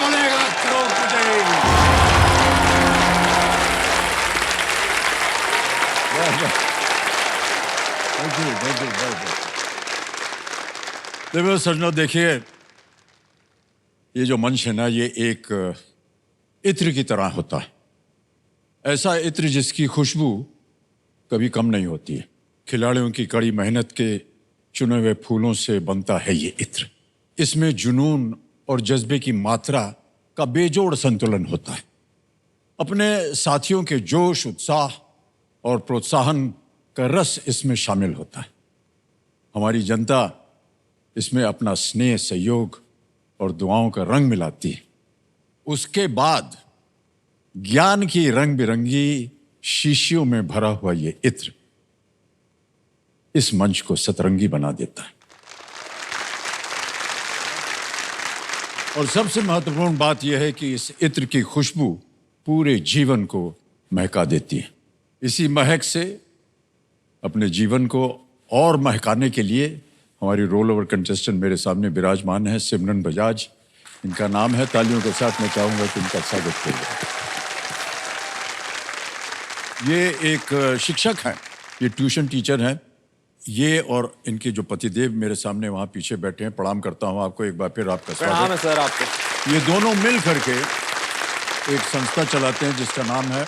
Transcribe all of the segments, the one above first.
बनेगा करोड़पति। देखो सज्जनों, देखिए ये जो मंच है ना, ये एक इत्र की तरह होता है। ऐसा इत्र जिसकी खुशबू कभी कम नहीं होती है। खिलाड़ियों की कड़ी मेहनत के चुने हुए फूलों से बनता है ये इत्र। इसमें जुनून और जज्बे की मात्रा का बेजोड़ संतुलन होता है। अपने साथियों के जोश, उत्साह और प्रोत्साहन का रस इसमें शामिल होता है। हमारी जनता इसमें अपना स्नेह, सहयोग और दुआओं का रंग मिलाती है। उसके बाद ज्ञान की रंग बिरंगी शीशियों में भरा हुआ ये इत्र इस मंच को सतरंगी बना देता है। और सबसे महत्वपूर्ण बात यह है कि इस इत्र की खुशबू पूरे जीवन को महका देती है। इसी महक से अपने जीवन को और महकाने के लिए हमारी रोल ओवर कंटेस्टेंट मेरे सामने विराजमान है, सिमरन बजाज इनका नाम है। तालियों के साथ मैं चाहूंगा कि इनका स्वागत करिए। ये एक शिक्षक हैं, ये ट्यूशन टीचर हैं। ये और इनके जो पतिदेव मेरे सामने वहाँ पीछे बैठे हैं। प्रणाम करता हूँ आपको एक बार फिर, आपका स्वागत है सर आपको। ये दोनों मिल करके एक संस्था चलाते हैं जिसका नाम है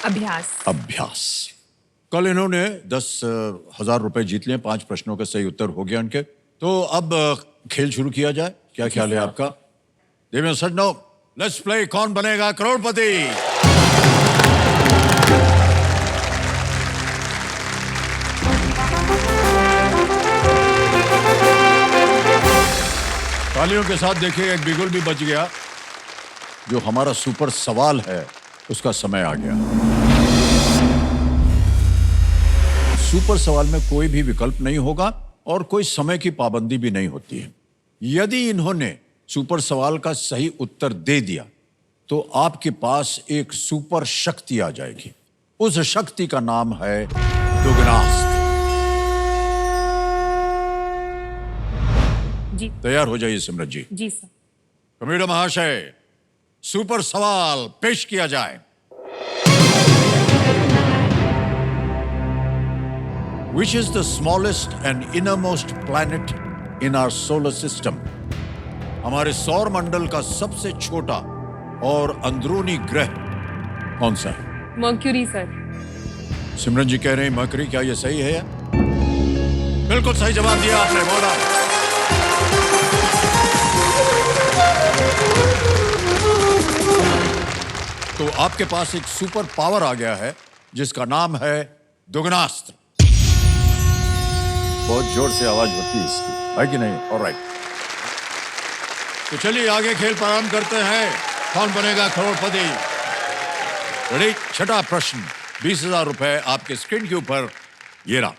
अभ्यास। कल इन्होंने 10,000 रुपए जीत लिए। 5 प्रश्नों का सही उत्तर हो गया उनके। तो अब खेल शुरू किया जाए, क्या ख्याल है आपका? देवेंद्र सज्जनों, लेट्स प्ले कौन बनेगा करोड़पति। तालियों के साथ देखिए, एक बिगुल भी बच गया। जो हमारा सुपर सवाल है उसका समय आ गया। सुपर सवाल में कोई भी विकल्प नहीं होगा और कोई समय की पाबंदी भी नहीं होती है। यदि इन्होंने सुपर सवाल का सही उत्तर दे दिया तो आपके पास एक सुपर शक्ति आ जाएगी। उस शक्ति का नाम है दुगनास्त्र। जी तैयार हो जाइए सिमरन जी। जी सर। कमेडा महाशय, सुपर सवाल पेश किया जाए। Which is the smallest and innermost planet in our solar system? हमारे सौर मंडल का सबसे छोटा और अंदरूनी ग्रह कौन सा है? Mercury sir. सिमरन जी कह रहे हैं मर्करी। क्या ये सही है? बिल्कुल सही जवाब दिया आपने, बोला। तो आपके पास एक सुपर पावर आ गया है जिसका नाम है दुगनास्त्र। बहुत जोर से आवाज होती है इसकी, है कि नहीं? ऑलराइट, तो चलिए आगे खेल प्रारंभ करते हैं। कौन बनेगा करोड़पति? रेडी? छठा प्रश्न, 20,000 रुपए आपके स्क्रीन के ऊपर। ये रहा।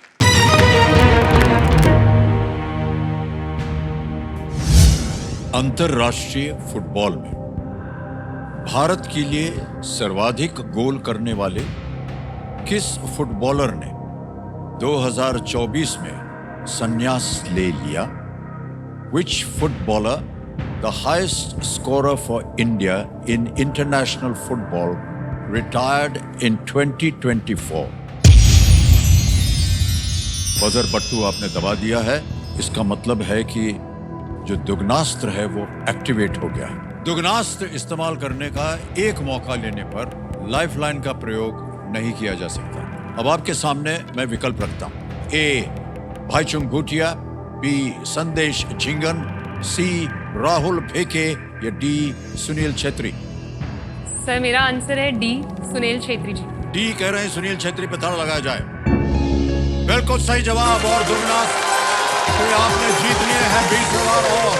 अंतरराष्ट्रीय फुटबॉल में भारत के लिए सर्वाधिक गोल करने वाले किस फुटबॉलर ने 2024 में संन्यास ले लिया? Which footballer, the highest scorer for India in international football, retired in 2024? Buzzer बट्टू आपने दबा दिया है। इसका मतलब है कि जो दुगनास्त्र है वो एक्टिवेट हो गया है। दुगनास्त्र इस्तेमाल करने का एक मौका लेने पर लाइफलाइन का प्रयोग नहीं किया जा सकता। अब आपके सामने मैं विकल्प रखता हूं। ए भाईचुंग भूटिया, बी संदेश झिंगन, सी राहुल फेके या डी सुनील छेत्री। सर मेरा आंसर है डी, सुनील छेत्री जी। डी कह रहे हैं सुनील छेत्री पे ताला लगाया जाए। बिल्कुल सही जवाब। और दुगनास्त्र से आपने जीत लिए हैं 20,000 और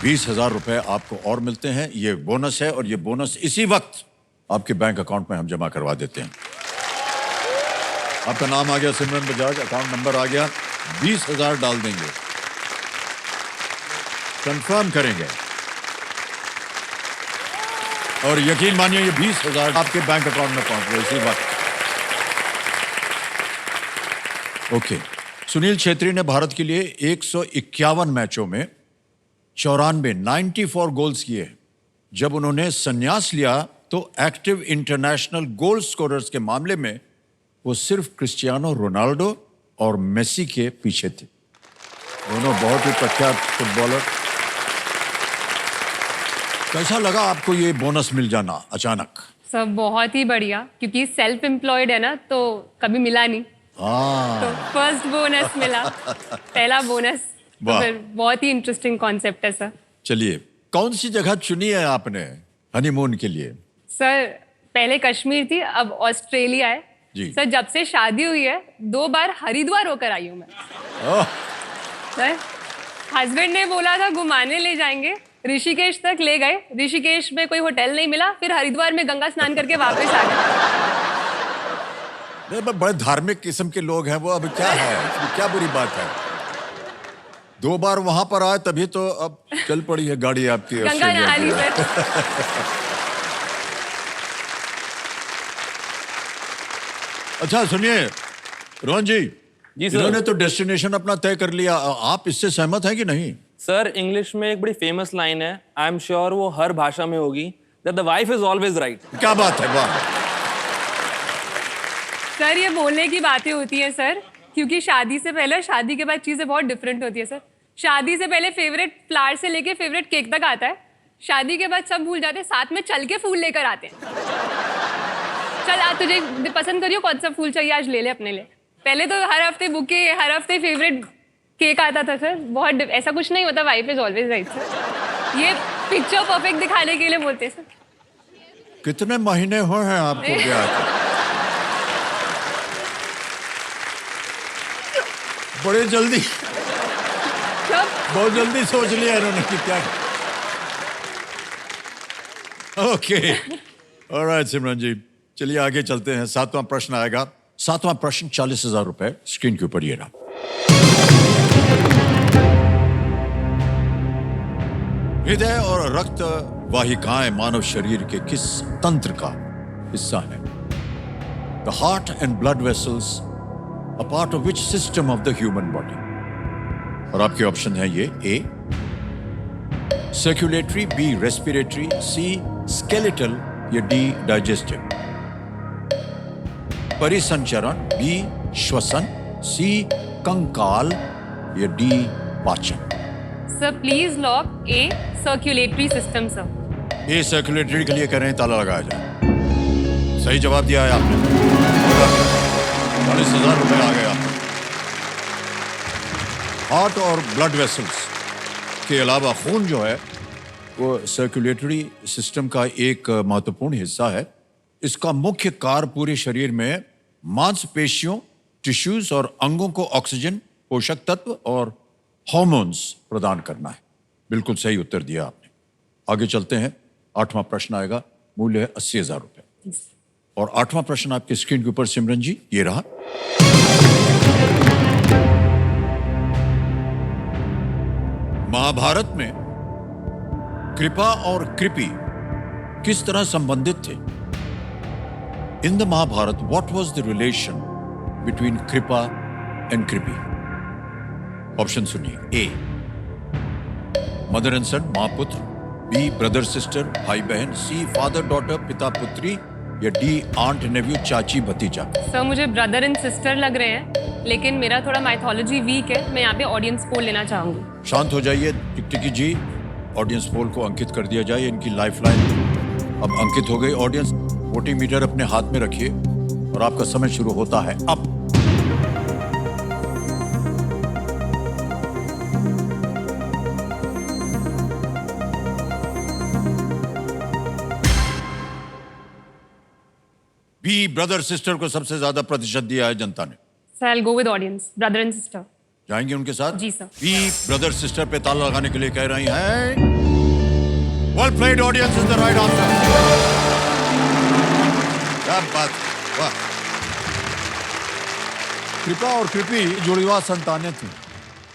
20,000 रुपए आपको और मिलते हैं। ये बोनस है और ये बोनस इसी वक्त आपके बैंक अकाउंट में हम जमा करवा देते हैं। आपका नाम आ गया सिमरन बजाज, अकाउंट नंबर आ गया। 20,000 डाल देंगे, कंफर्म करेंगे और यकीन मानिए ये 20,000 आपके बैंक अकाउंट में पहुंच गए इसी वक्त। ओके, सुनील छेत्री ने भारत के लिए 151 मैचों में 94 गोल्स किए। जब उन्होंने संन्यास लिया तो एक्टिव इंटरनेशनल गोल स्कोरर्स के मामले में वो सिर्फ क्रिस्टियानो रोनाल्डो और मेसी के पीछे थे। दोनों बहुत ही प्रख्यात फुटबॉलर। कैसा लगा आपको ये बोनस मिल जाना अचानक? सर बहुत ही बढ़िया, क्योंकि सेल्फ एम्प्लॉयड है ना, तो कभी मिला नहीं। तो फर्स्ट बोनस मिला, पहला बोनस। तो फिर बहुत ही इंटरेस्टिंग कॉन्सेप्ट है सर। चलिए, कौन सी जगह चुनी है आपने हनीमून के लिए? सर पहले कश्मीर थी, अब ऑस्ट्रेलिया है जी। सर। जब से शादी हुई है 2 बार हरिद्वार होकर आई हूँ मैं। सर हस्बैंड ने बोला था घुमाने ले जाएंगे, ऋषिकेश तक ले गए। ऋषिकेश में कोई होटल नहीं मिला, फिर हरिद्वार में गंगा स्नान करके वापस आ गए। बड़े धार्मिक किस्म के लोग हैं वो। अब क्या है, इसमें क्या बुरी बात है? 2 बार वहां पर आए तभी तो अब चल पड़ी है गाड़ी आपकी। गंगा नहा ली सर। अच्छा सुनिए रोहन जी, जी सर। इन्होंने तो डेस्टिनेशन अपना तय कर लिया, आप इससे सहमत हैं कि नहीं? सर इंग्लिश में एक बड़ी फेमस लाइन है, आई एम श्योर वो हर भाषा में होगी, that the wife is always right. क्या बात है, वाह। सर ये बोलने की बातें होती हैं सर, क्योंकि शादी से पहले शादी के बाद चीजें बहुत डिफरेंट होती है सर। शादी से पहले फेवरेट फ्लावर से लेके फेवरेट केक तक आता है, शादी के बाद सब भूल जाते हैं, साथ में चल के फूल लेकर आते हैं। चल आज तुझे पसंद करियो कौन सा फूल चाहिए, आज ले ले अपने लिए। पहले तो हर हफ्ते बुके, हर हफ्ते फेवरेट केक आता था सर। बहुत ऐसा कुछ नहीं होता, wife is always right sir. ये पिक्चर परफेक्ट दिखाने के लिए बोलते हैं सर। कितने महीने हुए हैं आपको ब्याह के? बड़े जल्दी, बहुत जल्दी सोच लिया इन्होंने कि क्या। ओके, ऑलराइट सिमरन जी, चलिए आगे चलते हैं। 7वां प्रश्न आएगा। 7वां प्रश्न 40,000 रुपए स्क्रीन के ऊपर ये रहा। हृदय और रक्त वाहिकाएं मानव शरीर के किस तंत्र का हिस्सा है? The heart and blood vessels a part of which system of the human body? और आपके ऑप्शन है ये: ए सर्कुलेटरी, बी रेस्पिरेटरी, सी स्केलेटल या डी डाइजेस्टिव। परिसंचरण, बी श्वसन, सी कंकाल या डी पाचन। Sir please lock A circulatory system sir. A circulatory के लिए कह रहे हैं, ताला लगाया जाए। सही जवाब दिया है आपने। 40,000 रुपए आ गया। हार्ट और ब्लड वेसल्स के अलावा खून जो है वो सर्कुलेटरी सिस्टम का एक महत्वपूर्ण हिस्सा है। इसका मुख्य कार्य पूरे शरीर में मांसपेशियों, टिश्यूज और अंगों को ऑक्सीजन, पोषक तत्व और हार्मोन्स प्रदान करना है। बिल्कुल सही उत्तर दिया आपने। आगे चलते हैं। 8वां प्रश्न आएगा, मूल्य है 80,000 रुपए। और 8वां प्रश्न आपके स्क्रीन के ऊपर सिमरन जी ये रहा। महाभारत में कृपा और कृपि किस तरह संबंधित थे? In the Mahabharata what was the relation between Kripa and Kripi? Option सुनिए: ए मदर एंड सन, मां पुत्र, बी ब्रदर सिस्टर, भाई बहन, सी फादर डॉटर, पिता पुत्री, या डी आंट नेव्यू, चाची भतीजा। सर मुझे ब्रदर एंड सिस्टर लग रहे हैं, लेकिन मेरा थोड़ा माइथोलॉजी वीक है। मैं यहाँ पे ऑडियंस पोल लेना चाहूंगी। शांत हो जाइए टिकटिकी जी, ऑडियंस पोल को अंकित कर दिया जाए। इनकी लाइफलाइन अब अंकित हो गई। ऑडियंस वोटिंग मीटर अपने हाथ में रखिए और आपका समय शुरू होता है अब। बी ब्रदर सिस्टर को सबसे ज्यादा प्रतिशत दिया है जनता ने। Sir I will go with audience, brother and sister. जाएंगे उनके साथ? जी सर। बी ब्रदर सिस्टर पे ताला लगाने के लिए कह रही हैं। Well played, audience is the right answer. क्या बात, वाह। कृपा और कृपि जुड़वा संतानें थी।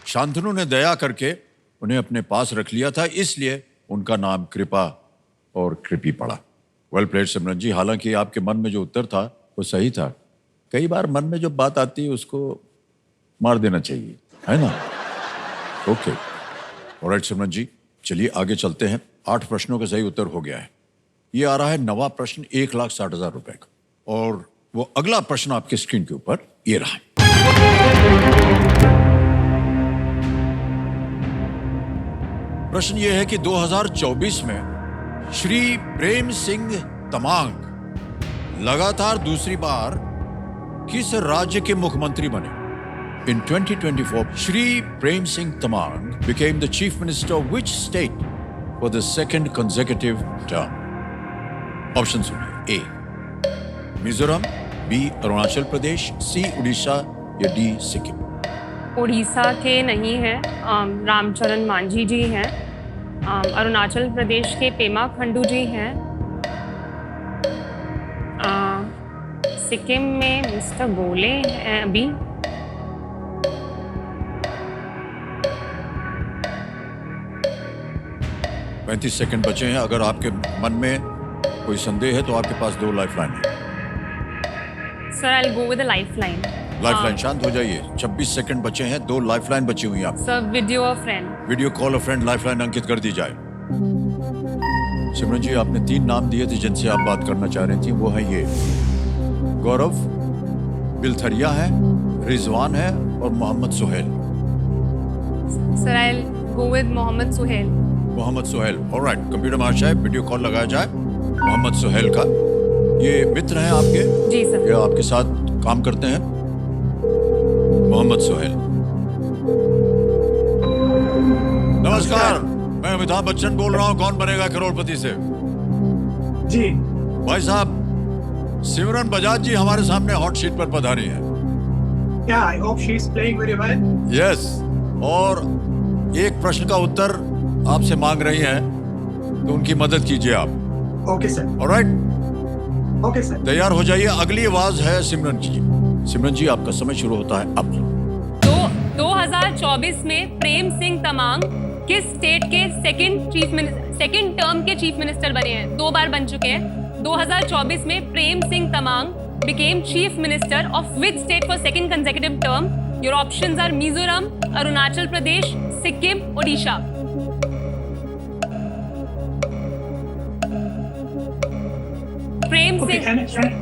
शांतनु ने दया करके उन्हें अपने पास रख लिया था, इसलिए उनका नाम कृपा और कृपि पड़ा। वेल प्लेड सिमरन जी। हालांकि आपके मन में जो उत्तर था वो सही था। कई बार मन में जो बात आती है उसको मार देना चाहिए, है ना? ओके, ऑलराइट सिमरन जी, चलिए आगे चलते हैं। 8 प्रश्नों का सही उत्तर हो गया है। ये आ रहा है नवा प्रश्न 1,60,000 रुपए का, और वो अगला प्रश्न आपके स्क्रीन के ऊपर ये रहा। प्रश्न ये है कि 2024 में श्री प्रेम सिंह तमांग लगातार दूसरी बार किस राज्य के मुख्यमंत्री बने? In 2024, Shri Prem Singh Tamang became the chief minister of which state for the second consecutive term? Options सुनिए: A. Mizoram, B. Arunachal Pradesh, C. Orissa या D. सिक्किम। उड़ीसा के नहीं हैं, रामचरण मांझी जी हैं। अरुणाचल प्रदेश के पेमा खंडू जी हैं। सिक्किम में मिस्टर गोले हैं अभी। 35 सेकंड बचे हैं। अगर आपके मन में कोई संदेह है तो आपके पास 2 लाइफलाइन है। Sir, I will go with the lifeline. Lifeline, शांत हो जाइए। 26 सेकंड बचे हैं, 2 लाइफलाइन बची हुई हैं आप। Sir, video a friend. Video call a friend lifeline अंकित कर दी जाए। सिमरन जी, आपने 3 नाम दिए थे जिनसे आप बात करना चाह रही थी, वो है ये: गौरव बिलथरिया है, रिजवान है और Mohammad Suhail. Sir, I will go with Mohammad Suhail. Mohammad Suhail, alright. Computer महाशय, वीडियो कॉल लगाया जाए मोहम्मद सुहेल का। ये मित्र हैं आपके? जी सर। ये आपके साथ काम करते हैं? मोहम्मद सुहेल, नमस्कार। मैं अमिताभ बच्चन बोल रहा हूँ, कौन बनेगा करोड़पति से। जी भाई साहब, सिमरन बजाज जी हमारे सामने हॉट शीट पर पधारी हैं। Yeah, I hope she is playing very well. Yes, और एक प्रश्न का उत्तर आपसे मांग रही हैं, तो उनकी मदद कीजिए आप। Okay, sir. Alright, Okay, sir. तैयार हो जाइए। अगली आवाज है सिमरन जी। सिमरन जी, आपका समय शुरू होता है अब। तो 2024 में प्रेम सिंह तमांग किस स्टेट के सेकंड टर्म के चीफ मिनिस्टर बने हैं? 2 बार बन चुके हैं। 2024 में Prem Singh Tamang became chief minister of which state for second consecutive term? Your options are Mizoram, Arunachal Pradesh, Sikkim, Odisha. Prem Okay, Singh.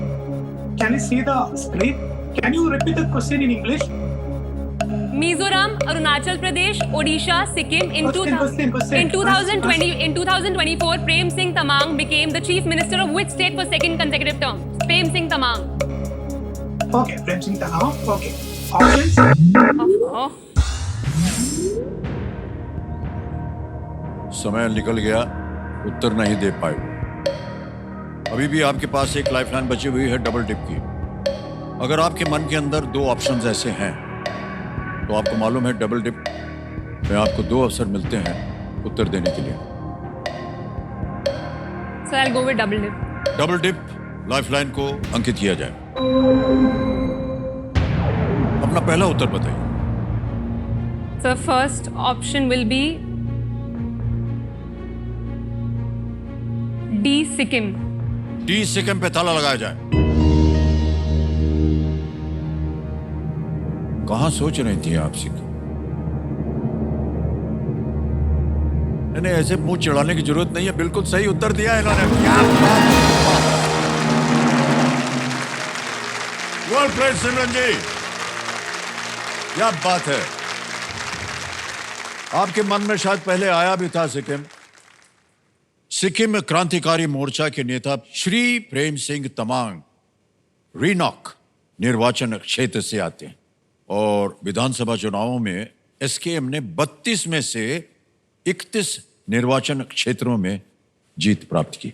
can you see the screen? Can you repeat the question in English? Mizoram, Arunachal Pradesh, Odisha, Sikkim. In 2024, Prem Singh Tamang became the chief minister of which state for second consecutive term? Prem Singh Tamang. Okay, Prem Singh Tamang. Okay. Options? Oh. समय निकल गया, उत्तर नहीं दे पाए। अभी भी आपके पास एक lifeline बची हुई है डबल डिप की। अगर आपके मन के अंदर 2 ऑप्शंस ऐसे हैं, तो आपको मालूम है डबल डिप में आपको 2 अवसर मिलते हैं उत्तर देने के लिए। So I'll go with double dip. Double dip lifeline को अंकित किया जाए। अपना पहला उत्तर बताइए। So first option will be D. Sikkim. D Sikkim पे ताला लगाया जाए। कहां सोच रही थी आप सिक्किम? नहीं, ऐसे मुंह चिढ़ाने की जरूरत नहीं है, बिल्कुल सही उत्तर दिया है इन्होंने। वेल प्लेड सिमरन जी, क्या बात है। आपके मन में शायद पहले आया भी था सिक्किम। सिक्किम क्रांतिकारी मोर्चा के नेता श्री प्रेम सिंह तमांग रीनॉक निर्वाचन क्षेत्र से आते हैं, और विधानसभा चुनावों में एसकेएम ने 32 में से 31 निर्वाचन क्षेत्रों में जीत प्राप्त की।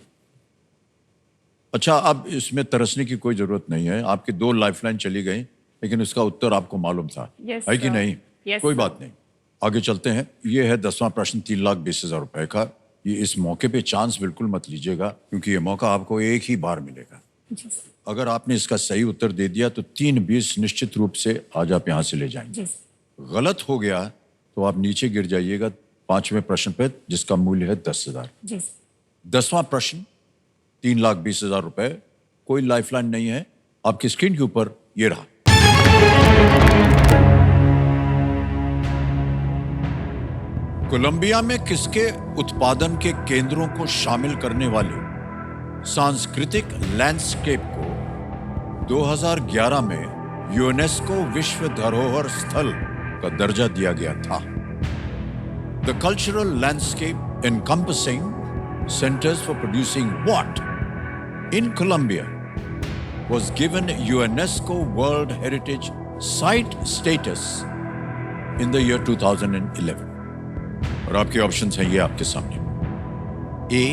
अच्छा, अब इसमें तरसने की कोई जरूरत नहीं है। आपकी 2 लाइफलाइन चली गई, लेकिन उसका उत्तर आपको मालूम था। Yes, है कि sir. नहीं? Yes, कोई sir. बात नहीं, आगे चलते हैं। ये है 10वां प्रश्न 3,20,000 रुपए का। ये इस मौके पे चांस बिल्कुल मत लीजिएगा, क्योंकि ये मौका आपको एक ही बार मिलेगा। अगर आपने इसका सही उत्तर दे दिया तो 3,20 निश्चित रूप से आज आप यहां से ले जाएंगे। गलत हो गया तो आप नीचे गिर जाइएगा 5वें प्रश्न पे, जिसका मूल्य है 10,000। 10वां प्रश्न 3,20,000 रुपए। कोई लाइफलाइन नहीं है। आपकी स्क्रीन के ऊपर ये रहा। कोलंबिया में किसके उत्पादन के केंद्रों को शामिल करने वाले सांस्कृतिक लैंडस्केप को 2011 में यूनेस्को विश्व धरोहर स्थल का दर्जा दिया गया था? The cultural landscape encompassing centers for producing what in Colombia was given UNESCO World Heritage Site status in the year 2011. और आपके ऑप्शंस हैं ये आपके सामने। A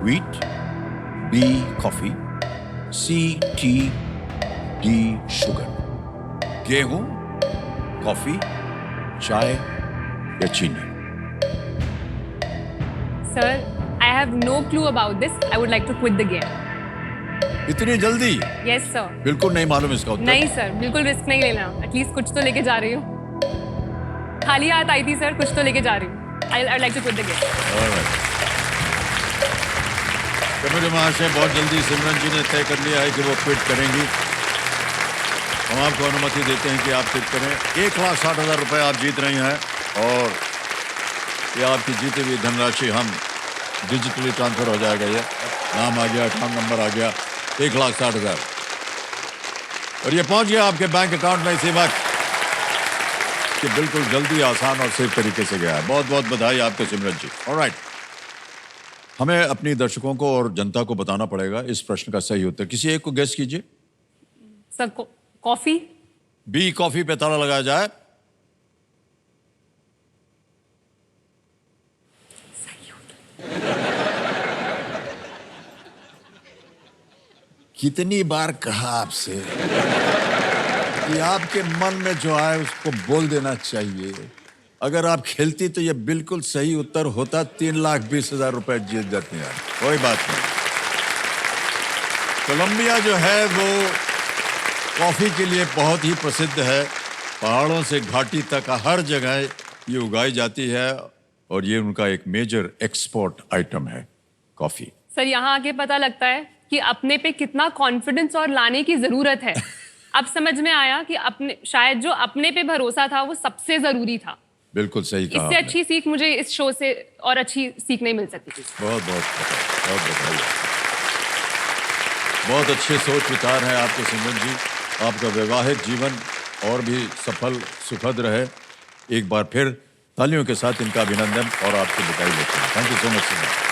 wheat, B coffee, C tea, D sugar. गेहूं, कॉफी, चाय या चीनी? Sir, I have no clue about this. I would like to quit the game. इतनी जल्दी? Yes, sir. बिल्कुल नहीं मालूम इसका उत्तर? नहीं सर, बिल्कुल रिस्क नहीं लेना। एटलीस्ट कुछ तो लेके जा रही हूँ। खाली हाथ आई थी सर, कुछ तो लेके जा रही हूँ। I'd like to quit the game. Committee महाशय, बहुत जल्दी सिमरन जी ने तय कर लिया है कि वो क्विट करेंगी। हम आपको अनुमति देते हैं कि आप क्विट करें। 1,60,000 रुपए आप जीत रही हैं और ये आपकी जीती हुई धनराशि हम डिजिटली ट्रांसफर हो जाएगा। ये नाम आ गया, अकाउंट नंबर आ गया, 1,60,000 और ये पहुंच गया आपके बैंक अकाउंट में इसी वक्त। कि बिल्कुल जल्दी, आसान और सेफ तरीके से गया है। बहुत बहुत बधाई आपको सिमरन जी। ऑलराइट, हमें अपनी दर्शकों को और जनता को बताना पड़ेगा इस प्रश्न का सही उत्तर। किसी एक को गेस कीजिए। Sir, coffee? बी कॉफी पे ताला लगाया जाए। कितनी बार कहा आपसे कि आपके मन में जो आए उसको बोल देना चाहिए। अगर आप खेलती तो ये बिल्कुल सही उत्तर होता। 3,20,000 रुपए जीत जाती हैं। कोई बात नहीं। कोलंबिया जो है वो कॉफी के लिए बहुत ही प्रसिद्ध है। पहाड़ों से घाटी तक हर जगह ये उगाई जाती है और ये उनका एक मेजर एक्सपोर्ट आइटम है, कॉफी। सर, यहाँ आके पता लगता है कि अपने पे कितना कॉन्फिडेंस और लाने की जरूरत है। अब समझ में आया कि अपने, शायद जो अपने पे भरोसा था वो सबसे जरूरी था। बिल्कुल सही कहा इससे आपने। अच्छी सीख मुझे इस शो से और अच्छी सीख नहीं मिल सकती थी। बहुत बहुत बहुत बधाई। बहुत अच्छे सोच विचार हैं आपके सिमरन जी। आपका वैवाहिक जीवन और भी सफल सुखद रहे। एक बार फिर तालियों के साथ इनका अभिनंदन और आपको बधाई देते हैं। थैंक यू सो मच सिमरन।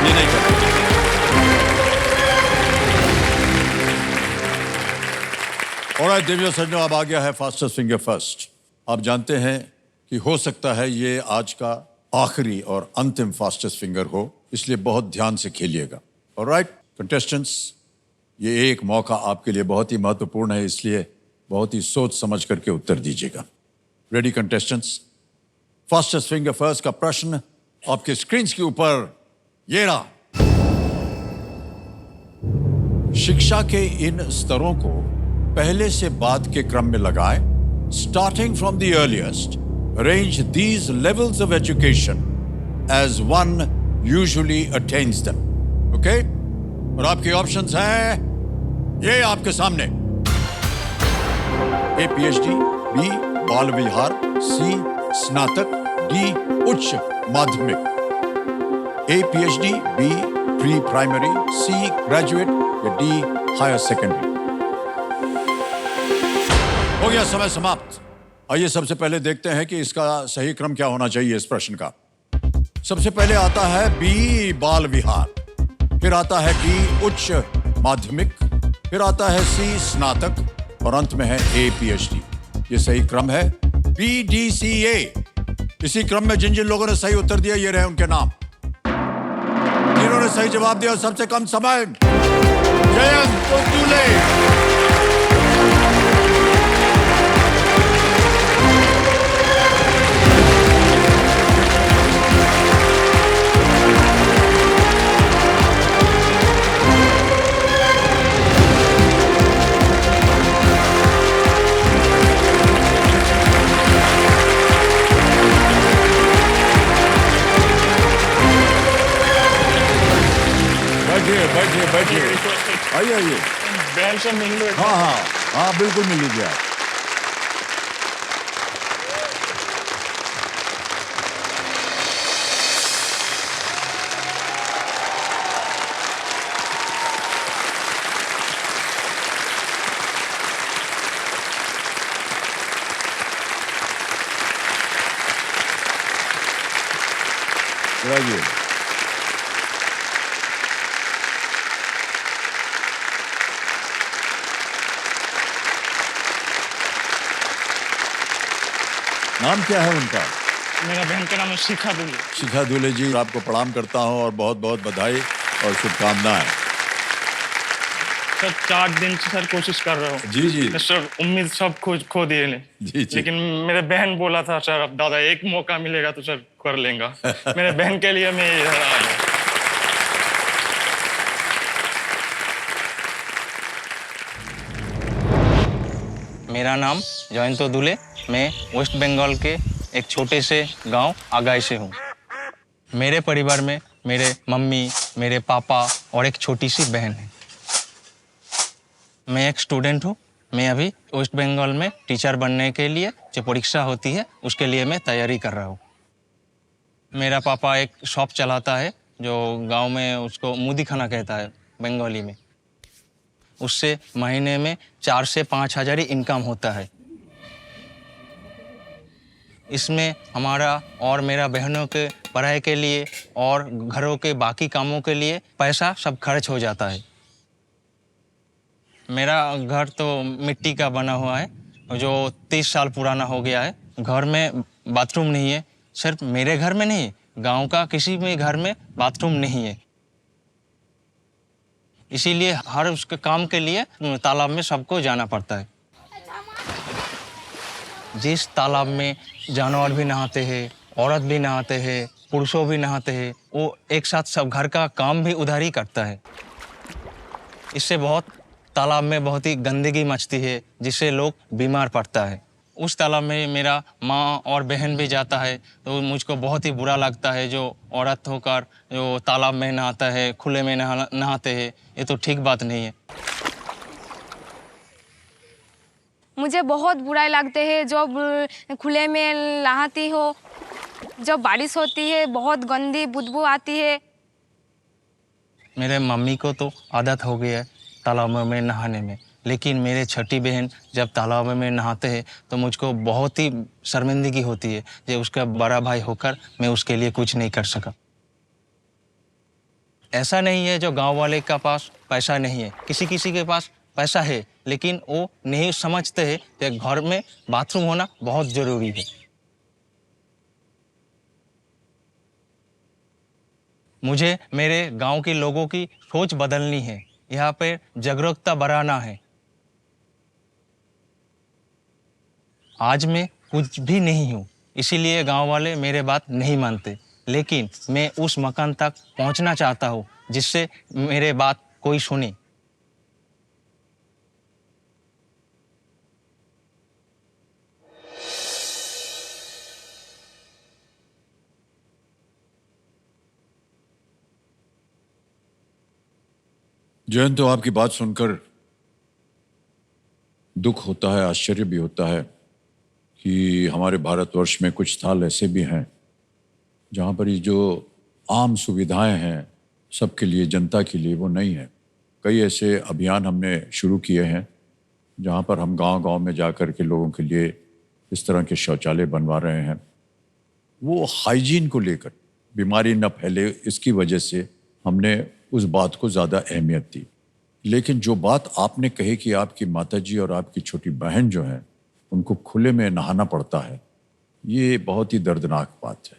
ये नहीं करते। और देवियों सज्जनों, अब आ गया है फास्टेस्ट फिंगर फर्स्ट। आप जानते हैं कि हो सकता है ये आज का आखिरी और अंतिम फास्टेस्ट फिंगर हो, इसलिए बहुत ध्यान से खेलिएगा। ऑलराइट कंटेस्टेंट्स, ये एक मौका आपके लिए बहुत ही महत्वपूर्ण है, इसलिए बहुत ही सोच समझ करके उत्तर दीजिएगा। Ready contestants? Fastest finger first का प्रश्न आपके स्क्रीन के ऊपर ये रहा। शिक्षा के इन स्तरों को पहले से बाद के क्रम में लगाएं। Starting from the earliest, arrange these levels of education as one usually attends them. Okay? और आपके ऑप्शंस हैं ये आपके सामने। ए पीएचडी, बी बाल विहार, सी स्नातक, डी उच्च माध्यमिक। ए पीएचडी, बी प्री प्राइमरी, सी ग्रेजुएट या डी हायर सेकेंडरी। हो गया समय समाप्त। आइए सबसे पहले देखते हैं कि इसका सही क्रम क्या होना चाहिए इस प्रश्न का। सबसे पहले आता है बी बाल विहार, फिर आता है डी उच्च माध्यमिक, फिर आता है सी स्नातक और अंत में है ए पीएचडी। ये सही क्रम है BDCA। इसी क्रम में जिन जिन लोगों ने सही उत्तर दिया ये रहे उनके नाम। जिन्होंने सही जवाब दिया सबसे कम समय, जयंत कुंदुले। बैठिए। आइए। बैल से मिल लो। हाँ बिल्कुल मिल लीजिए आप। Graduate. नाम क्या है उनका? मेरा बहन का नाम है शिखा दुले। शिखा दुले जी, आपको प्रणाम करता हूं और बहुत बहुत बधाई और शुभकामनाएं। सर 4 दिन से सर कोशिश कर रहा हूँ। जी जी तो सर उम्मीद सब खो दिए ने। जी जी। लेकिन मेरे बहन बोला था सर अब दादा एक मौका मिलेगा तो सर कर लेगा। मेरे बहन के लिए मैं इधर आ गया। मेरा नाम जयंतो दुले, मैं वेस्ट बंगाल के एक छोटे से गांव आगाई से हूँ। मेरे परिवार में मेरे मम्मी, मेरे पापा और एक छोटी सी बहन है। मैं एक स्टूडेंट हूँ। मैं अभी वेस्ट बंगाल में टीचर बनने के लिए जो परीक्षा होती है उसके लिए मैं तैयारी कर रहा हूँ। मेरा पापा एक शॉप चलाता है जो गांव में उसको मुदी खाना कहता है बंगाली में। उससे महीने में 4 से 5 हज़ार ही इनकम होता है। इसमें हमारा और मेरा बहनों के पढ़ाई के लिए और घरों के बाकी कामों के लिए पैसा सब खर्च हो जाता है। मेरा घर तो मिट्टी का बना हुआ है जो 30 साल पुराना हो गया है। घर में बाथरूम नहीं है। सिर्फ मेरे घर में नहीं, गांव का किसी भी घर में बाथरूम नहीं है। इसीलिए हर उसके काम के लिए तालाब में सबको जाना पड़ता है। जिस तालाब में जानवर भी नहाते हैं, औरत भी नहाते हैं, पुरुषों भी नहाते हैं, वो एक साथ सब घर का काम भी उधर ही करता है। इससे तालाब में बहुत ही गंदगी मचती है जिससे लोग बीमार पड़ता है। उस तालाब में मेरा माँ और बहन भी जाता है तो मुझको बहुत ही बुरा लगता है। जो औरत होकर जो तालाब में नहाता है, खुले में नहाते हैं, ये तो ठीक बात नहीं है। मुझे बहुत बुरा लगते हैं जब खुले में नहाती हो। जब बारिश होती है बहुत गंदी बदबू आती है। मेरे मम्मी को तो आदत हो गई है तालाब में नहाने में, लेकिन मेरे छोटी बहन जब तालाब में नहाते हैं तो मुझको बहुत ही शर्मिंदगी होती है जो उसका बड़ा भाई होकर मैं उसके लिए कुछ नहीं कर सका। ऐसा नहीं है जो गांव वाले का पास पैसा नहीं है, किसी किसी के पास पैसा है लेकिन वो नहीं समझते हैं कि घर में बाथरूम होना बहुत ज़रूरी है। मुझे मेरे गांव के लोगों की सोच बदलनी है। यहाँ पे जागरूकता बढ़ाना है। आज मैं कुछ भी नहीं हूँ, इसीलिए गांव वाले मेरे बात नहीं मानते, लेकिन मैं उस मकान तक पहुँचना चाहता हूँ जिससे मेरे बात कोई सुने। जयंत, तो आपकी बात सुनकर दुख होता है, आश्चर्य भी होता है कि हमारे भारतवर्ष में कुछ स्थान ऐसे भी हैं जहाँ पर ये जो आम सुविधाएं हैं सबके लिए, जनता के लिए, वो नहीं है। कई ऐसे अभियान हमने शुरू किए हैं जहाँ पर हम गांव-गांव में जाकर के लोगों के लिए इस तरह के शौचालय बनवा रहे हैं। वो हाइजीन को लेकर बीमारी न फैले इसकी वजह से हमने उस बात को ज़्यादा अहमियत दी। लेकिन जो बात आपने कही कि आपकी माताजी और आपकी छोटी बहन जो है उनको खुले में नहाना पड़ता है, ये बहुत ही दर्दनाक बात है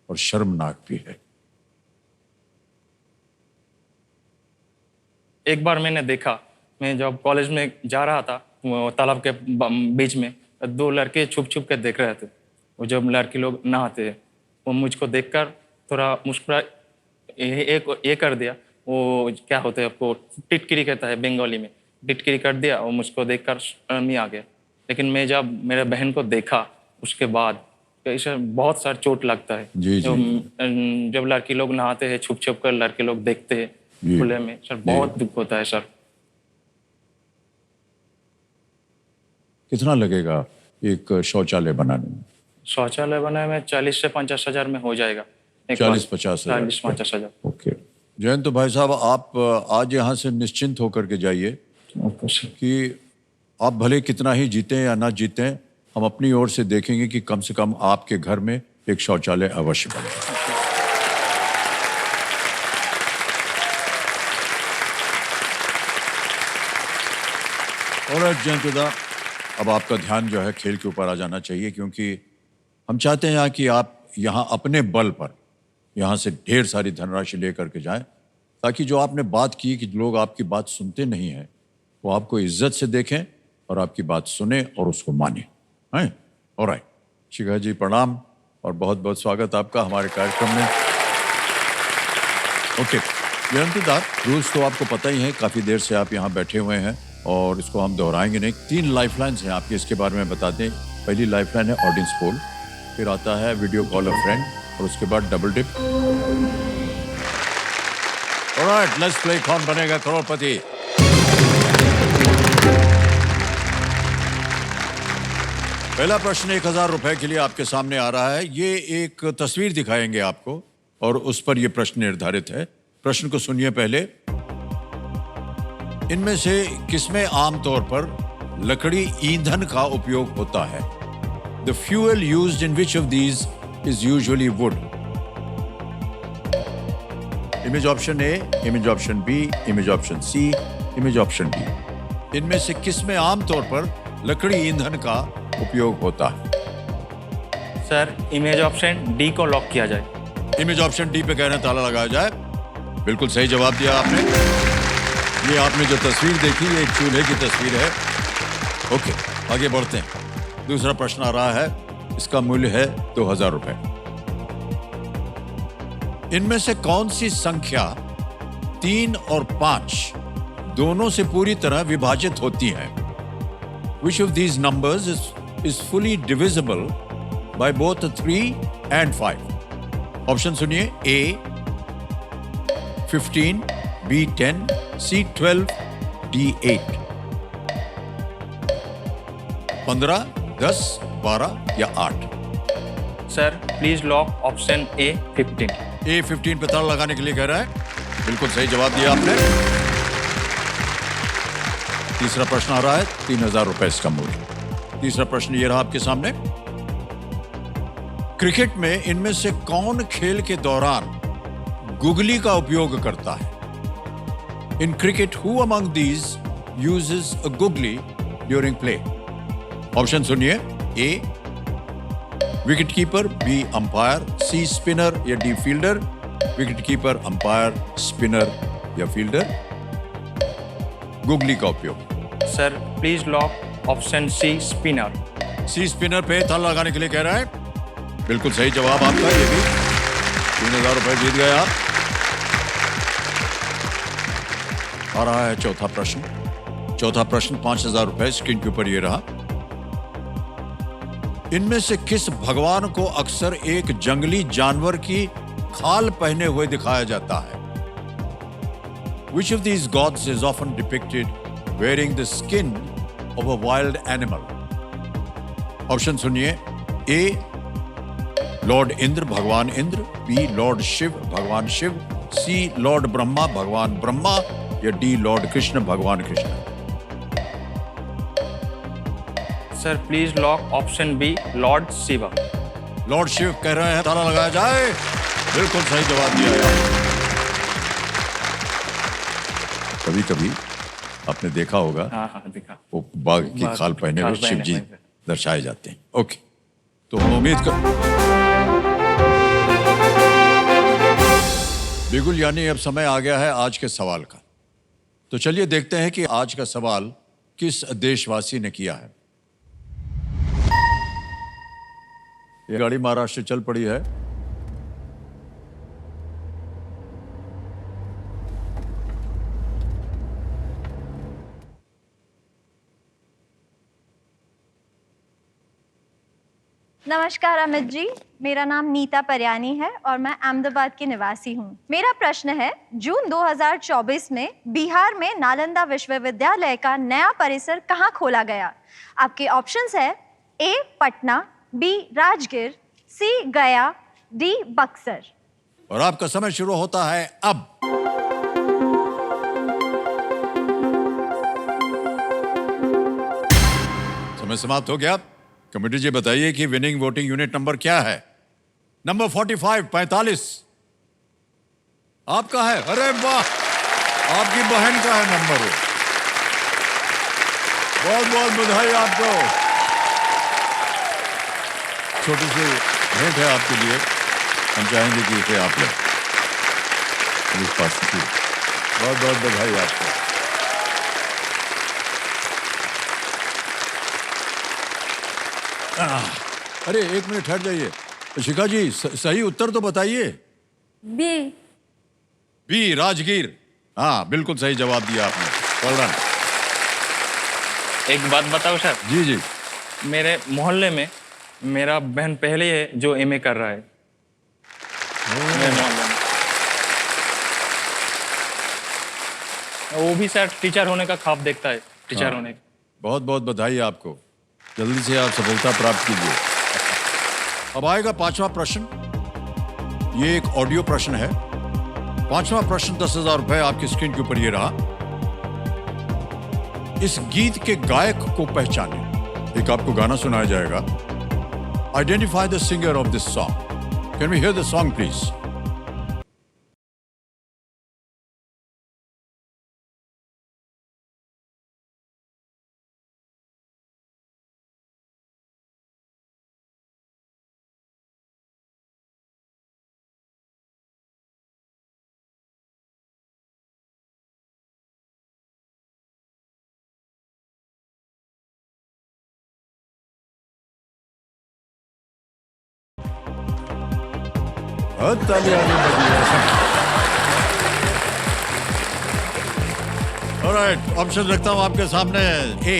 और शर्मनाक भी है। एक बार मैंने देखा, मैं जब कॉलेज में जा रहा था तालाब के बीच में 2 लड़के छुप छुप के देख रहे थे। वो जब लड़के लोग नहाते हैं वो मुझको देखकर थोड़ा मुस्कुरा ये कर दिया। वो क्या होता है आपको टिटकिरी कहता है बंगाली में, टिटकिरी कर दिया और मुझको देखकर शर्म ही आ गया। लेकिन मैं जब मेरे बहन को देखा उसके बाद इसे बहुत सारा चोट लगता है। जी, जब लड़की लोग नहाते हैं छुप छुप कर लड़के लोग देखते हैं खुले में, सर बहुत दुख होता है। सर कितना लगेगा एक शौचालय बनाने में? शौचालय बनाने में 40 से 50 हज़ार में हो जाएगा। 40-50 हज़ार। 40-50 हज़ार। ओके जयंत भाई साहब, आप आज यहाँ से निश्चिंत होकर के जाइए कि आप भले कितना ही जीतें या ना जीतें, हम अपनी ओर से देखेंगे कि कम से कम आपके घर में एक शौचालय अवश्य बने। ऑलराइट जयंतदा, अब आपका ध्यान जो है खेल के ऊपर आ जाना चाहिए, क्योंकि हम चाहते हैं कि आप यहाँ अपने बल पर यहाँ से ढेर सारी धनराशि लेकर के जाएं, ताकि जो आपने बात की कि लोग आपकी बात सुनते नहीं हैं, वो आपको इज्जत से देखें और आपकी बात सुने और उसको माने। हैं? ऑलराइट, शिखा जी प्रणाम और बहुत बहुत स्वागत आपका हमारे कार्यक्रम में। ओके जयंतदा, रूल्स तो आपको पता ही है, काफ़ी देर से आप यहाँ बैठे हुए हैं और इसको हम दोहराएंगे नहीं। 3 लाइफलाइंस हैं आपके, इसके बारे में बता दें। पहली लाइफलाइन है ऑडियंस पोल, फिर आता है वीडियो कॉल अ फ्रेंड और उसके बाद double dip. Alright, let's play Kaun Banega करोड़पति। पहला प्रश्न 1000 रुपए के लिए आपके सामने आ रहा है। ये एक तस्वीर दिखाएंगे आपको और उस पर यह प्रश्न निर्धारित है। प्रश्न को सुनिए पहले। इनमें से किसमें आमतौर पर लकड़ी ईंधन का उपयोग होता है? The fuel used in which of these is usually wood? Image option A, image option B, image option C, image option D. इनमें से किसमें आमतौर पर लकड़ी ईंधन का उपयोग होता है? सर इमेज ऑप्शन डी को लॉक किया जाए। इमेज ऑप्शन डी पे कह रहे हैं ताला लगाया जाए। बिल्कुल सही जवाब दिया आपने। ये आपने जो तस्वीर देखी ये एक चूल्हे की तस्वीर है। ओके, आगे बढ़ते हैं। दूसरा प्रश्न आ रहा है, इसका मूल्य है 2000 रुपए। इनमें से कौन सी संख्या 3 और 5 दोनों से पूरी तरह विभाजित होती है? Which of these numbers is fully divisible by both 3 and 5? Option सुनिए। A 15, B 10, C 12, D 8। 15, 10, 12 या 8? Sir please lock option A 15। A 15 पे ताला लगाने के लिए कह रहा है। बिल्कुल सही जवाब दिया आपने। तीसरा प्रश्न आ रहा है, 3000 रुपए इसका मूल्य। तीसरा प्रश्न ये रहा आपके सामने। क्रिकेट में इनमें से कौन खेल के दौरान गुगली का उपयोग करता है? In cricket who among these uses a googly during play? Option सुनिए। A wicket keeper, B umpire, C spinner या D fielder? Wicket keeper, umpire, spinner या फील्डर? गुगली का उपयोग। Sir please lock option C spinner. C spinner पे ताला लगाने के लिए कह रहा है। बिल्कुल सही जवाब आपका। ये भी 3000 रुपए जीत गए आप। आ रहा है चौथा प्रश्न। चौथा प्रश्न 5000 रुपए स्क्रीन के ऊपर ये रहा। इनमें से किस भगवान को अक्सर एक जंगली जानवर की खाल पहने हुए दिखाया जाता है? Which of these gods is often depicted wearing the skin of a wild animal? Option सुनिए। ए लॉर्ड इंद्र, भगवान इंद्र, बी लॉर्ड शिव, भगवान शिव, सी लॉर्ड ब्रह्मा, भगवान ब्रह्मा या डी लॉर्ड कृष्ण, भगवान कृष्ण? Sir please lock option B Lord Shiva. Lord Shiva कह रहे हैं, ताला लगाया जाए। बिल्कुल सही जवाब दिया यार। कभी कभी आपने देखा होगा, हाँ देखा, वो बाघ की खाल पहने हुए शिव जी दर्शाए जाते हैं। ओके, तो हम उम्मीद कर बिल्कुल, यानी अब समय आ गया है आज के सवाल का। तो चलिए देखते हैं कि आज का सवाल किस देशवासी ने किया है। ये गाड़ी महाराष्ट्र चल पड़ी है। नमस्कार अमित जी, मेरा नाम नीता परियानी है और मैं अहमदाबाद की निवासी हूँ। मेरा प्रश्न है, जून 2024 में बिहार में नालंदा विश्वविद्यालय का नया परिसर कहाँ खोला गया? आपके ऑप्शंस है ए पटना, बी राजगीर, सी गया, डी बक्सर। और आपका समय शुरू होता है अब। समय समाप्त हो गया। कमेटी जी बताइए कि विनिंग वोटिंग यूनिट नंबर क्या है? नंबर 45 45 आपका है। अरे वाह, आपकी बहन का है नंबर। बहुत बहुत बधाई आपको। छोटी सी भेंट है आपके लिए, हम चाहेंगे कि इसे आप लें। बहुत बहुत बधाई आपको। अरे एक मिनट ठहर जाइए शिखा जी, सही उत्तर तो बताइए। बी। बी, राजगीर। हाँ, बिल्कुल सही जवाब दिया आपने। Well done. एक बात बताओ सर, जी जी। मेरे मोहल्ले में मेरा बहन पहले है जो एमए कर रहा है मेरे मोहल्ले में। वो भी सर टीचर होने का ख्वाब देखता है, टीचर हाँ। होने का। बहुत बहुत बधाई आपको, जल्दी से आप सफलता प्राप्त कीजिए। अब आएगा पांचवा प्रश्न। ये एक ऑडियो प्रश्न है। पांचवा प्रश्न 10,000 रुपए आपकी स्क्रीन के ऊपर ये रहा। इस गीत के गायक को पहचाने। एक आपको गाना सुनाया जाएगा। Identify the singer of this song. Can we hear the song please? Alright, option रखता हूं आपके सामने। A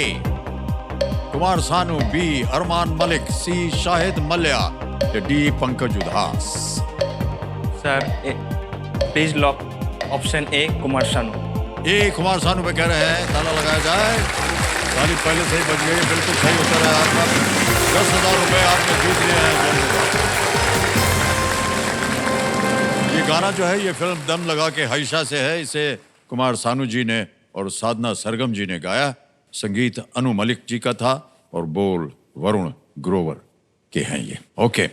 Kumar Sanu, B Armaan Malik, C Shahid Mallya, D Pankaj Udhas. Sir please lock option A Kumar Sanu. A Kumar सानू पे कह रहे हैं, ताला लगाया जाए। ताली पहले से ही बज गई, बिल्कुल सही उत्तर है आपका। 10,000 रुपए आपने जीत लिए हैं। ये गाना जो है, ये फिल्म दम लगा के हईशा से है। इसे कुमार सानू जी ने और साधना सरगम जी ने गाया। संगीत अनु मलिक जी का था और बोल वरुण ग्रोवर के हैं ये। ओके,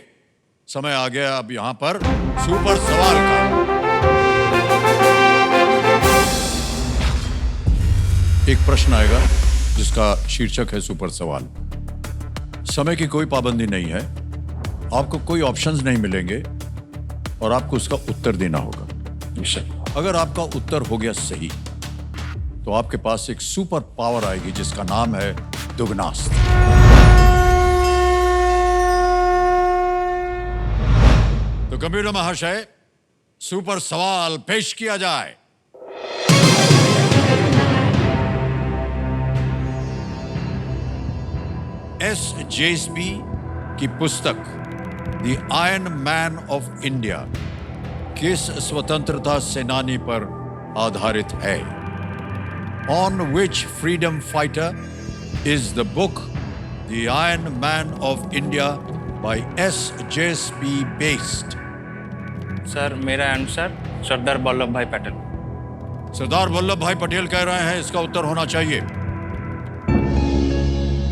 समय आ गया अब यहां पर सुपर सवाल का। एक प्रश्न आएगा जिसका शीर्षक है सुपर सवाल। समय की कोई पाबंदी नहीं है, आपको कोई ऑप्शंस नहीं मिलेंगे और आपको उसका उत्तर देना होगा। अगर आपका उत्तर हो गया सही तो आपके पास एक सुपर पावर आएगी जिसका नाम है दुगनास्त्र। तो कंप्यूटर महाशय, सुपर सवाल पेश किया जाए। एस जेसबी की पुस्तक the iron man of India किस स्वतंत्रता सेनानी पर आधारित है? On which freedom fighter is the book The Iron Man of India by S. J.S.P. based? Sir मेरा आंसर सरदार वल्लभ भाई पटेल। सरदार वल्लभ भाई पटेल कह रहे हैं, इसका उत्तर होना चाहिए।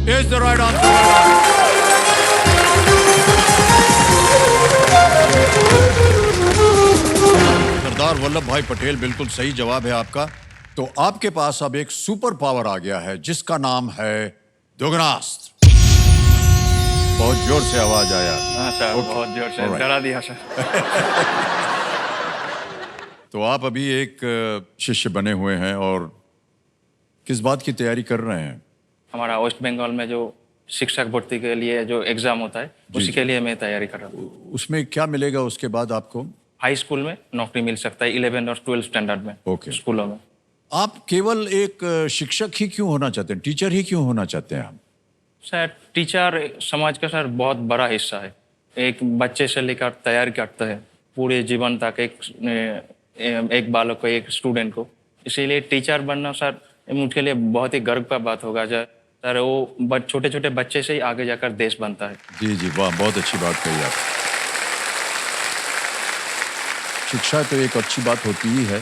Is the right answer? Sardar Vallabh भाई पटेल बिल्कुल सही जवाब है आपका। तो आपके पास अब एक सुपर पावर आ गया है जिसका नाम है दुगनास्त्र। बहुत जोर से आवाज आया। हाँ सर, बहुत जोर से डरा दिया सर। तो आप अभी एक शिष्य बने हुए हैं और किस बात की तैयारी कर रहे हैं? हमारा वेस्ट बंगाल में जो शिक्षक भर्ती के लिए जो एग्जाम होता है उसी के लिए मैं तैयारी कर रहा हूँ। उसमें क्या मिलेगा उसके बाद आपको? हाई स्कूल में नौकरी मिल सकता है, 11 और 12 स्टैंडर्ड में। ओके। स्कूलों में। आप केवल एक शिक्षक ही क्यों होना चाहते हैं, टीचर ही क्यों होना चाहते हैं आप? सर टीचर समाज का सर बहुत बड़ा हिस्सा है। एक बच्चे से लेकर तैयार करता है पूरे जीवन तक एक बालक को, एक स्टूडेंट को। इसीलिए टीचर बनना सर मुझके लिए बहुत ही गर्व का बात होगा। सर वो छोटे छोटे बच्चे से ही आगे जाकर देश बनता है। जी जी, वाह, बहुत अच्छी बात कही आप। शिक्षा तो एक अच्छी बात होती ही है,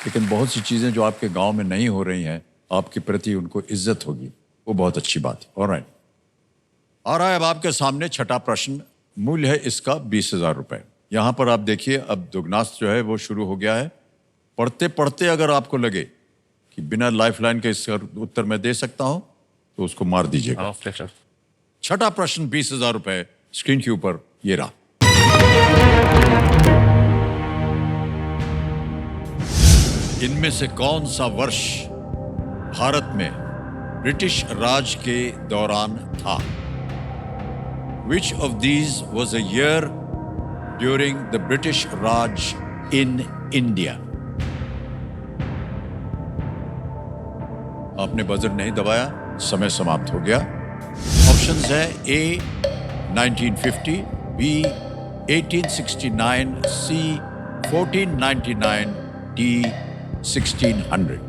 लेकिन बहुत सी चीजें जो आपके गांव में नहीं हो रही हैं, आपके प्रति उनको इज्जत होगी, वो बहुत अच्छी बात है। ऑलराइट, आ रहा है अब आपके सामने छठा प्रश्न। मूल्य है इसका 20,000 रुपए। यहां पर आप देखिए, अब दुगनास्त्र जो है वो शुरू हो गया है। पढ़ते पढ़ते अगर आपको लगे कि बिना लाइफलाइन के इसका उत्तर मैं दे सकता हूं, तो उसको मार दीजिएगा। Okay sir. छठा प्रश्न 20,000 रुपए स्क्रीन के ऊपर ये रहा। इनमें से कौन सा वर्ष भारत में ब्रिटिश राज के दौरान था? Which of these was a year during the British Raj in India? आपने बजर नहीं दबाया, समय समाप्त हो गया। ऑप्शंस है ए 1950, बी 1869, सी 1499, डी 1600।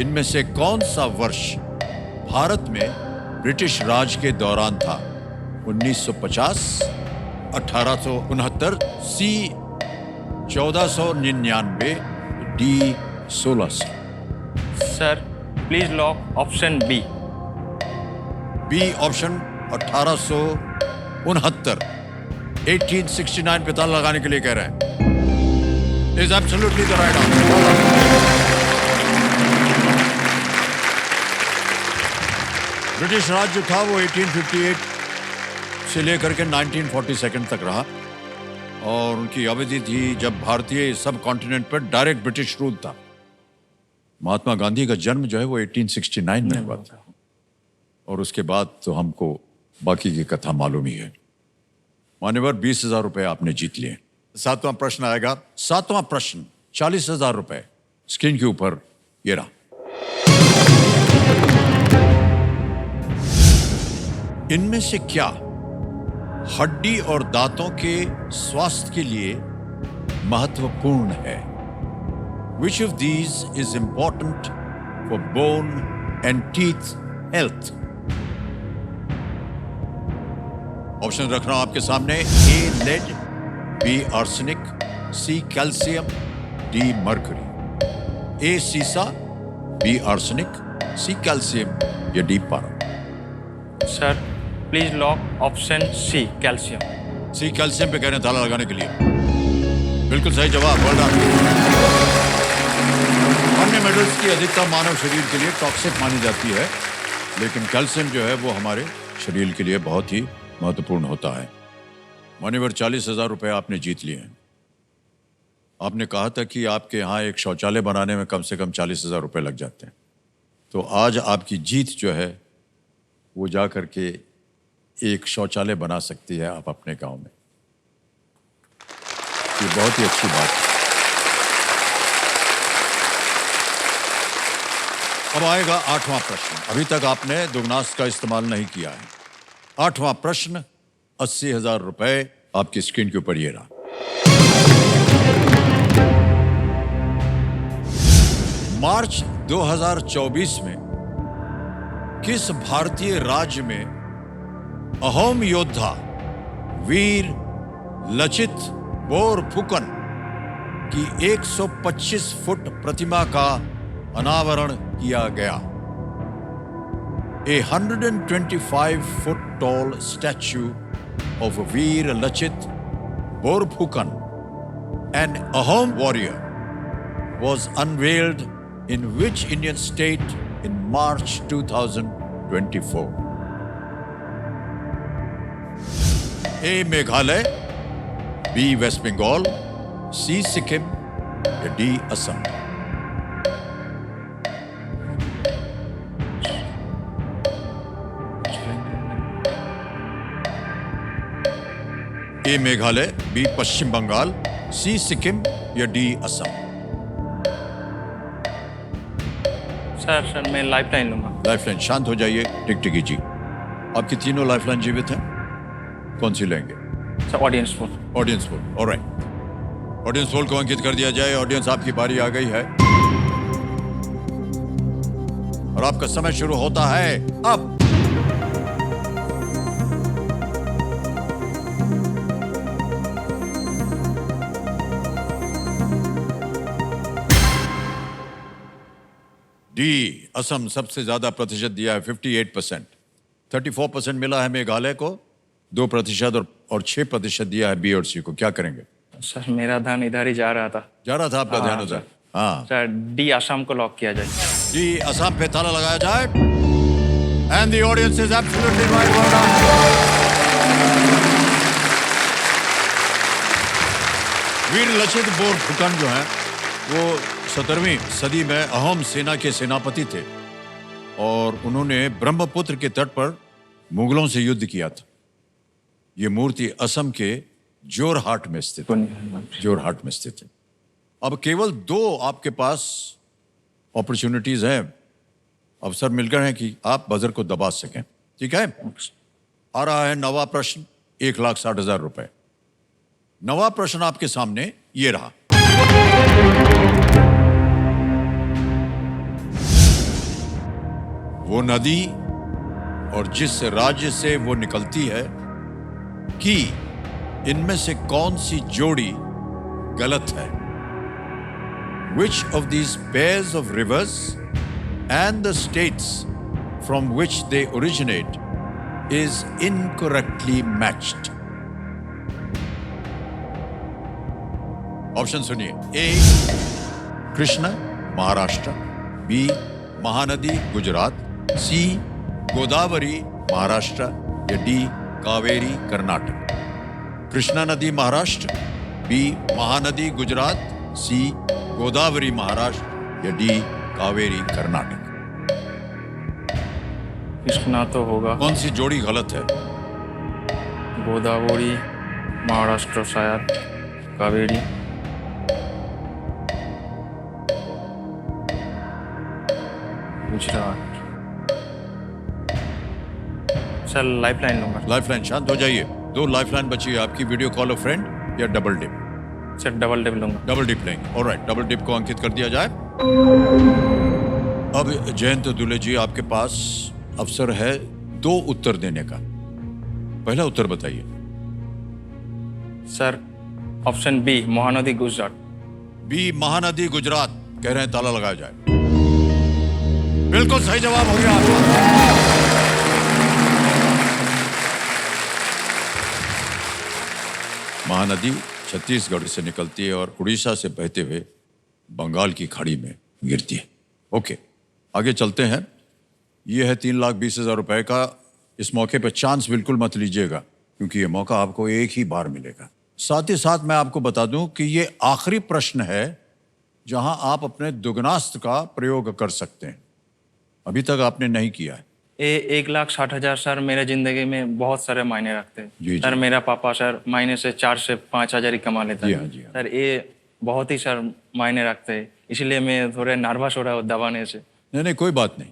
इनमें से कौन सा वर्ष भारत में ब्रिटिश राज के दौरान था? 1950, 1869, C 1499, D 1600। Sir please lock option B. B option 1869, 1869 पे ताला लगाने के लिए कह रहे हैं। Is absolutely the right answer. British Raj जो था वो 1858 से लेकर के 1942 तक रहा और उनकी अवधि थी जब भारतीय सब कॉन्टिनेंट पर डायरेक्ट ब्रिटिश रूल था। महात्मा गांधी का जन्म जो है वो 1869 में हुआ था और उसके बाद तो हमको बाकी की कथा मालूम ही है। मान्यवर 20,000 रुपए आपने जीत लिए। सातवां प्रश्न आएगा। सातवां प्रश्न 40,000 रुपए स्क्रीन के ऊपर ये रहा। इनमें से क्या हड्डी और दांतों के स्वास्थ्य के लिए महत्वपूर्ण है? Which of these is important for bone and teeth health? Option रख रहा हूं आपके सामने। A lead, B arsenic, C calcium, D mercury. A सीसा, बी आर्सेनिक, सी कैल्शियम या डी पारा। Sir please lock option C calcium. C calcium पे कह रहे हैं ताला लगाने के लिए। बिल्कुल सही जवाब। Well done. अन्य मेटल्स की अधिकता मानव शरीर के लिए टॉक्सिक मानी जाती है, लेकिन कैल्शियम जो है वो हमारे शरीर के लिए बहुत ही महत्वपूर्ण होता है। मान्यवर 40,000 रुपए आपने जीत लिए हैं। आपने कहा था कि आपके यहाँ एक शौचालय बनाने में कम से कम 40,000 रुपए लग जाते हैं, तो आज आपकी जीत जो है वो जा करके एक शौचालय बना सकती है आप अपने गांव में। ये बहुत ही अच्छी बात है। अब आएगा आठवां प्रश्न। अभी तक आपने दुगनास का इस्तेमाल नहीं किया है। आठवां प्रश्न 80,000 रुपए आपकी स्क्रीन के ऊपर ये रहा। मार्च 2024 में किस भारतीय राज्य में अहोम योद्धा वीर लचित बोरफुकन की 125 फुट प्रतिमा का अनावरण किया गया? A 125 foot tall statue of Veer Lachit Borphukan, an Ahom warrior, was unveiled in which Indian state in March 2024? A. Meghalaya, B. West Bengal, C. Sikkim, D. Assam. A Meghalaya, B पश्चिम बंगाल, सी सिक्किम या D Assam. Sir मैं lifeline लूंगा। Lifeline. शांत हो जाइए टिकटिकी जी। आपकी तीनों lifeline जीवित हैं, कौन सी लेंगे? Sir audience poll. ऑडियंस पोल। ऑलराइट, ऑडियंस पोल को अंकित कर दिया जाए। ऑडियंस आपकी बारी आ गई है और आपका समय शुरू होता है अब। डी असम सबसे ज्यादा प्रतिशत दिया है 58%। 34% मिला है मेघालय को, 2% और 6% दिया है बी और सी को। क्या करेंगे? सर मेरा ध्यान इधर ही जा रहा था। जा रहा था आपका ध्यान उधर? हाँ सर डी आसाम को लॉक किया जाए। डी असम पे ताला लगाया जाए। And the audience is absolutely right. Well done. वीर लचित बोरफुकन जो हैं वो 17वीं सदी में अहोम सेना के सेनापति थे और उन्होंने ब्रह्मपुत्र के तट पर मुगलों से युद्ध किया था। ये मूर्ति असम के जोरहाट में स्थित है। अब केवल 2 आपके पास अपॉर्चुनिटीज हैं, अवसर मिल गए हैं कि आप बजर को दबा सकें। ठीक है, आ रहा है नवा प्रश्न, 1,60,000 रुपए। नवा प्रश्न आपके सामने ये रहा। वो नदी और जिस राज्य से वो निकलती है कि इनमें से कौन सी जोड़ी गलत है? Which of these pairs of rivers and the states from which they originate is incorrectly matched? Option सुनिए। ए कृष्ण महाराष्ट्र, बी महानदी गुजरात, सी गोदावरी महाराष्ट्र या डी कावेरी कर्नाटक। कृष्णा नदी महाराष्ट्र, बी महानदी गुजरात, सी गोदावरी महाराष्ट्र या डी कावेरी कर्नाटक। कृष्णा तो होगा। कौन सी जोड़ी गलत है? गोदावरी महाराष्ट्र, शायद कावेरी। गुजरात। सर लाइफलाइन लूंगा। लाइफलाइन, शांत हो जाइए। 2 लाइफलाइन बची है आपकी, वीडियो कॉल ऑफ फ्रेंड या double dip. Sir double dip लूंगा। डबल डिप लेंगे। ऑलराइट, डबल डिप को अंकित कर दिया जाए। अब जयंत दुले जी, आपके पास अवसर है 2 उत्तर देने का। पहला उत्तर बताइए। Sir option B Mahanadi Gujarat. B Mahanadi Gujarat कह रहे हैं, ताला लगाया जाए। बिल्कुल सही जवाब हो गया आपका। महानदी छत्तीसगढ़ से निकलती है और उड़ीसा से बहते हुए बंगाल की खाड़ी में गिरती है। ओके, आगे चलते हैं। यह है 3,20,000 रुपए का। इस मौके पर चांस बिल्कुल मत लीजिएगा, क्योंकि यह मौका आपको एक ही बार मिलेगा। साथ ही साथ मैं आपको बता दूं कि यह आखिरी प्रश्न है जहां आप अपने दुगनास्त्र का प्रयोग कर सकते हैं। अभी तक आपने नहीं किया है। 1,60,000 सर मेरे जिंदगी में बहुत सारे मायने रखते हैं। जी, सर जी। मेरा पापा सर महीने से 4 से 5 हज़ार ही कमा लेता जी है। हाँ, जी हाँ। सर ये बहुत ही सर मायने रखते हैं, इसलिए मैं थोड़े नर्वस हो रहा हूँ दबाने से। नहीं, कोई बात नहीं।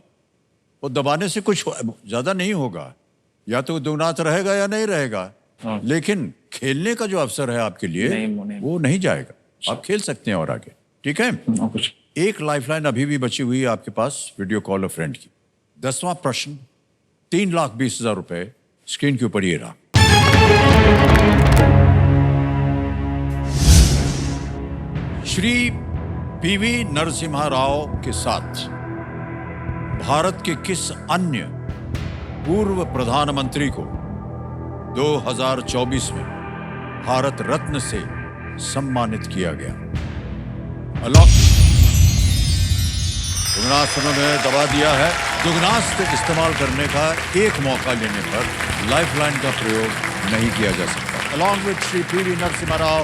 वो दबाने से कुछ ज्यादा नहीं होगा, या तो दुगनात रहेगा या नहीं रहेगा। हाँ। लेकिन खेलने का जो अवसर है आपके लिए नहीं। वो नहीं जाएगा। आप खेल सकते हैं और आगे। ठीक है, कुछ एक लाइफलाइन अभी भी बची हुई है आपके पास, वीडियो कॉल ऑफ फ्रेंड की। 10वां प्रश्न, 3,20,000 रुपए स्क्रीन के ऊपर ये रहा। श्री पीवी नरसिम्हा राव के साथ भारत के किस अन्य पूर्व प्रधानमंत्री को 2024 में भारत रत्न से सम्मानित किया गया? दुगनास्त्र उन्होंने दबा दिया है। दुगनास्त्र इस्तेमाल करने का एक मौका लेने पर लाइफलाइन का प्रयोग नहीं किया जा सकता। Along with Shri P.V. Narasimha Rao,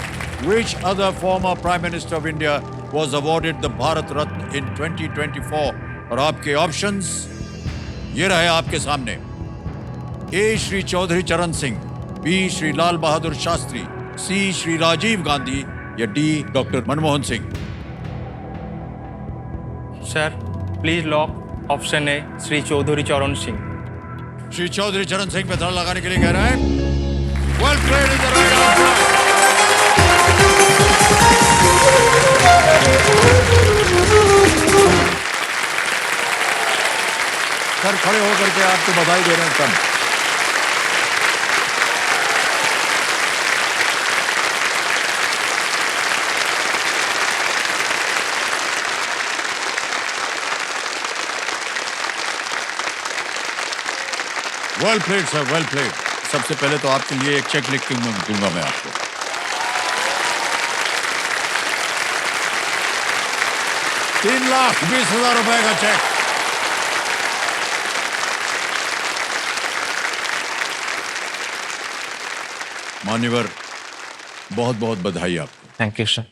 which other former Prime Minister of India was awarded the Bharat Ratna in 2024? और आपके ऑप्शंस ये रहे आपके सामने। ए श्री चौधरी चरण सिंह, बी श्री लाल बहादुर शास्त्री, सी श्री राजीव गांधी या D doctor Manmohan Singh. Sir please lock option A Shri Chaudhary Charan Singh. Shri Chaudhary Charan Singh पे ताला लगाने के लिए कह रहे हैं। Well played in the right answer. Sir खड़े होकर के आपको बधाई दे रहे हैं सब। Well played sir, well played. सबसे पहले तो आपके लिए एक चेक लिख के दूंगा मैं आपको। ₹3,20,000 का चेक। मान्यवर, बहुत बहुत बधाई आपको। Thank you sir.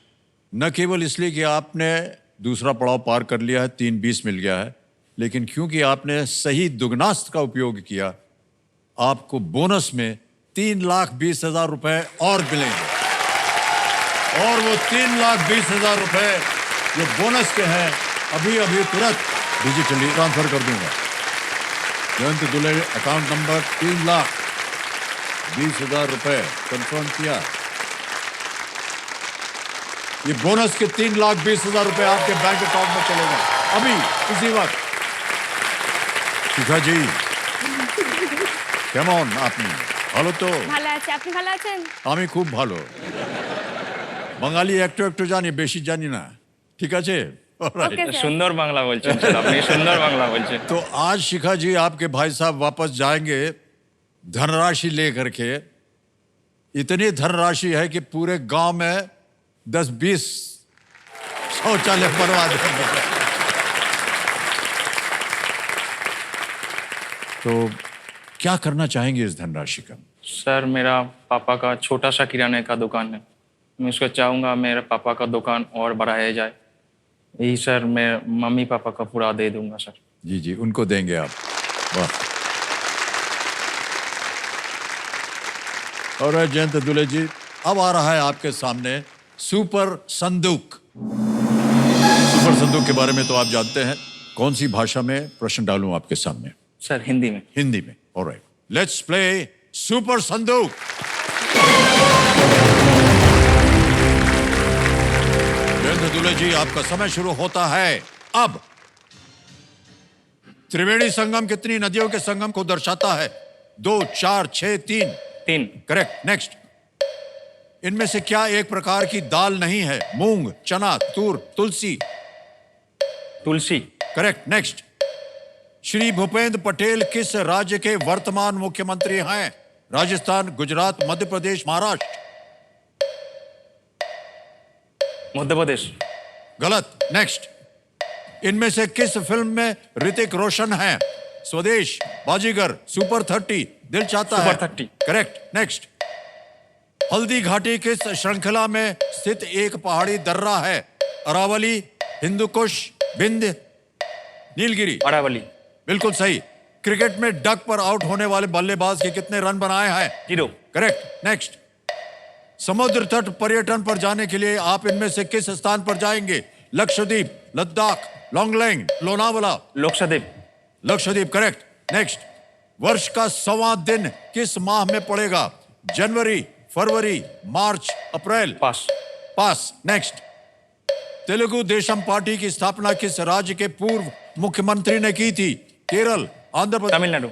न केवल इसलिए कि आपने दूसरा पड़ाव पार कर लिया है, 3:20 मिल गया है, लेकिन क्योंकि आपने सही दुगनास्त का उपयोग किया, आपको बोनस में 3,20,000 रुपए और मिलेंगे। और वो 3,20,000 रुपए जो बोनस के हैं, अभी अभी तुरंत डिजिटली ट्रांसफर कर दूंगा। जयंत दुले अकाउंट नंबर 3,20,000 रुपए कंफर्म किया। ये बोनस के 3,20,000 रुपए आपके बैंक अकाउंट में चलेगा अभी इसी वक्त। শিখা জি, কেমন আপনি? ভালো তো? ভালো আছে, আপনি ভালো আছেন? আমি খুব ভালো। বাঙালি একটু একটু জানি, বেশি জানি না। ঠিক আছে? Alright. Okay sir. सुंदर बांग्ला बोलছেন স্যার, আপনি सुंदर बांग्ला बोलছেন। तो आज शिखा जी आपके भाई साहब वापस जाएंगे धनराशि लेकर के। इतनी धनराशि है कि पूरे गांव में 10-20 शौचालय बनवा देंगे। तो क्या करना चाहेंगे इस धनराशि का? सर मेरा पापा का छोटा सा किराने का दुकान है, मैं उसको चाहूँगा मेरे पापा का दुकान और बढ़ाया जाए। यही सर मैं मम्मी पापा का पूरा दे दूंगा सर। जी जी, उनको देंगे आप। वाह। और जयंत दुले जी, अब आ रहा है आपके सामने सुपर संदूक। सुपर संदूक के बारे में तो आप जानते हैं। कौन सी भाषा में प्रश्न डालूं आपके सामने? सर हिंदी में। हिंदी में। ऑलराइट, लेट्स प्ले सुपर संदूक। जयंत दुले जी, आपका समय शुरू होता है अब। त्रिवेणी संगम कितनी नदियों के संगम को दर्शाता है? 2, 4, 6, 3। 3। करेक्ट। नेक्स्ट। इनमें से क्या एक प्रकार की दाल नहीं है? मूंग, चना, तूर, तुलसी। तुलसी। करेक्ट। नेक्स्ट। श्री भूपेंद्र पटेल किस राज्य के वर्तमान मुख्यमंत्री हैं? राजस्थान, गुजरात, मध्य प्रदेश, महाराष्ट्र। मध्य प्रदेश। गलत। नेक्स्ट। इनमें से किस फिल्म में ऋतिक रोशन है? स्वदेश, बाजीगर, सुपर 30, दिल चाहता है। Super 30। Correct. Next. Haldi Ghati किस श्रृंखला में स्थित एक पहाड़ी दर्रा है? अरावली, हिंदुकुश, विंध्य, नीलगिरी। अरावली। बिल्कुल सही। क्रिकेट में डक पर आउट होने वाले बल्लेबाज के कितने रन बनाए हैं? 0। करेक्ट। नेक्स्ट। समुद्र तट पर्यटन पर जाने के लिए आप इनमें से किस स्थान पर जाएंगे? लक्षद्वीप, लद्दाख, लॉन्गलेंग, लोनावाला। लक्षद्वीप। लक्षद्वीप। करेक्ट। नेक्स्ट। वर्ष का 1वां दिन किस माह में पड़ेगा? जनवरी, फरवरी, मार्च, अप्रैल। पास। पास। नेक्स्ट। तेलुगु देशम पार्टी की स्थापना किस राज्य के पूर्व मुख्यमंत्री ने की थी? केरल, आंध्र प्रदेश, तमिलनाडु।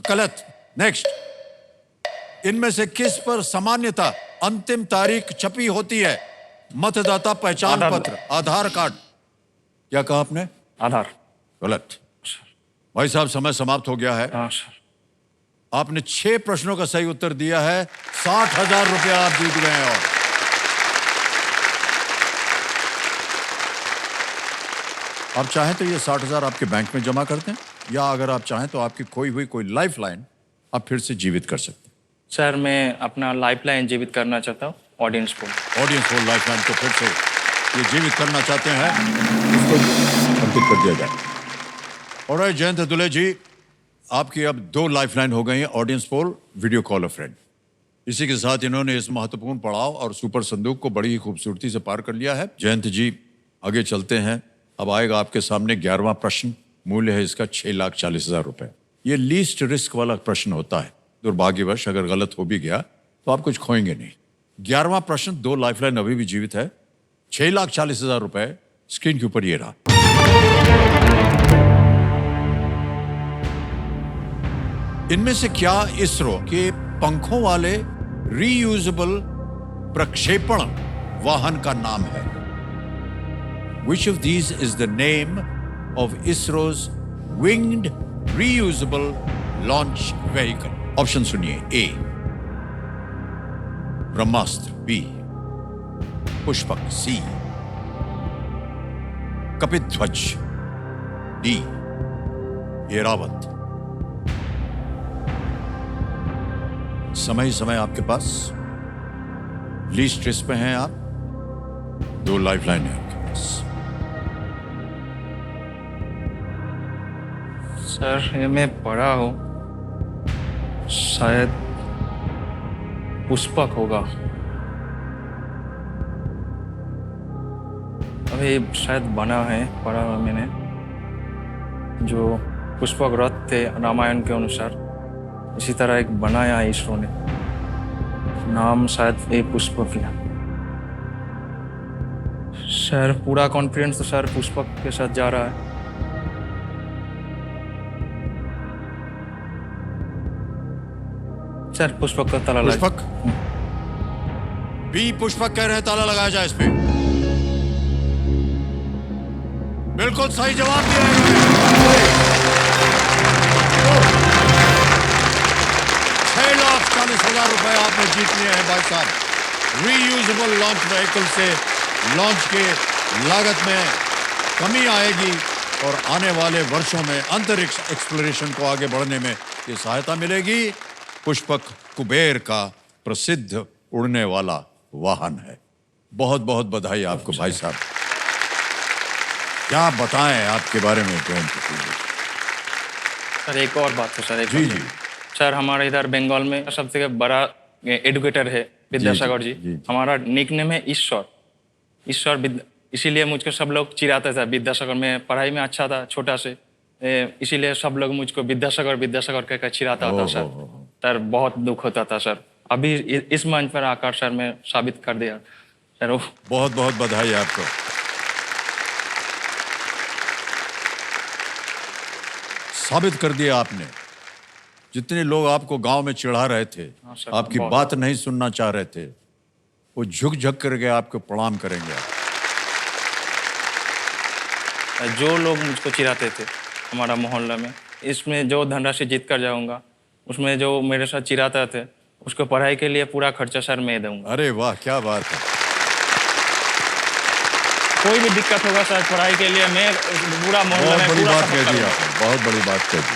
गलत। नेक्स्ट। इनमें से किस पर सामान्यतः अंतिम तारीख छपी होती है? मतदाता पहचान आधार। पत्र, आधार कार्ड। क्या कहा आपने? आधार। गलत। भाई साहब, समय समाप्त हो गया है। हाँ सर। आपने 6 प्रश्नों का सही उत्तर दिया है। 60,000 रुपया आप जीत गए हैं। और आप चाहें तो ये 60,000 आपके बैंक में जमा कर दें, या अगर आप चाहें तो आपकी खोई हुई कोई लाइफ लाइन आप फिर से जीवित कर सकते हैं। सर मैं अपना लाइफ लाइन जीवित करना चाहता हूँ, ऑडियंस को। ऑडियंस को लाइफ लाइन को फिर से ये जीवित करना चाहते हैं, उसको अंकित कर दिया जाए। और जयंत दुले जी, आपकी अब 2 लाइफ लाइन हो गई हैं, audience poll, video call a friend. इसी के साथ इन्होंने इस महत्वपूर्ण पड़ाव और सुपर संदूक को बड़ी ही खूबसूरती से पार कर लिया है। जयंत जी, आगे चलते हैं। अब आएगा आपके सामने 11वां प्रश्न। मूल्य है इसका 6,40,000 रुपए। ये लीस्ट रिस्क वाला प्रश्न होता है। दुर्भाग्यवश अगर गलत हो भी गया तो आप कुछ खोएंगे नहीं। 11वां प्रश्न, 2 लाइफलाइन अभी भी जीवित है। 6,40,000 रुपए स्क्रीन के ऊपर ये रहा। इनमें से क्या इसरो के पंखों वाले रीयूजेबल प्रक्षेपण वाहन का नाम है? Which of these is the name of ISRO's winged reusable launch vehicle? Option सुनिए। A, Brahmastra. B, Pushpak. C, Kapidhwaj. D, Airavat. समय ही समय आपके पास। लीस्ट स्ट्रेस पे हैं आप, 2 लाइफलाइन है आपके पास। सर ये मैं पढ़ा हूँ, शायद पुष्पक होगा। अभी शायद बना है, पढ़ा हुआ मैंने, जो पुष्पक रथ थे रामायण के अनुसार, इसी तरह एक बनाया है इसरो ने, नाम शायद ए पुष्पक है। सर पूरा कॉन्फिडेंस तो सर पुष्पक के साथ जा रहा है। सर पुष्पक का ताला लगा। पुष्पक, बी पुष्पक कह रहे हैं, ताला लगाया जाए इस पे। बिल्कुल सही जवाब दिया है। 6,40,000 रुपए आपने जीत लिए हैं भाई साहब। रीयूजेबल लॉन्च व्हीकल से लॉन्च के लागत में कमी आएगी और आने वाले वर्षों में अंतरिक्ष एक्सप्लोरेशन को आगे बढ़ने में ये सहायता मिलेगी। पुष्पक कुबेर का प्रसिद्ध उड़ने वाला वाहन है। बहुत बहुत बधाई आपको भाई साहब। क्या बताएं आपके बारे में सर एक और बात है सर, जी जी सर हमारे इधर बंगाल में सबसे बड़ा एडुकेटर है विद्यासागर जी। हमारा निकनेम है ईश्वर इसीलिए मुझको सब लोग चिढ़ाते थे। विद्यासागर में पढ़ाई में अच्छा था छोटा से, इसीलिए सब लोग मुझको विद्यासागर कहकर चिढ़ाता होता सर। सर बहुत दुख होता था सर। अभी इस मंच पर आकर सर मैं साबित कर दिया सर। बहुत बहुत बधाई आपको। साबित कर दिया आपने। जितने लोग आपको गांव में चिढ़ा रहे थे, आपकी बात नहीं सुनना चाह रहे थे, वो झुक झुक करके आपको प्रणाम करेंगे। जो लोग मुझको चिढ़ाते थे हमारा मोहल्ला में, इसमें जो धनराशि जीत कर जाऊंगा, उसमें जो मेरे साथ चिढ़ाते थे उसको पढ़ाई के लिए पूरा खर्चा सर मैं दूंगा। अरे वाह क्या बात है। कोई भी दिक्कत होगा सर पढ़ाई के लिए मैं पूरा मोहल्ला में बहुत बड़ी पूरा बात सपोर्ट कह दी करूंगा। आपने, बहुत बड़ी बात कह दी।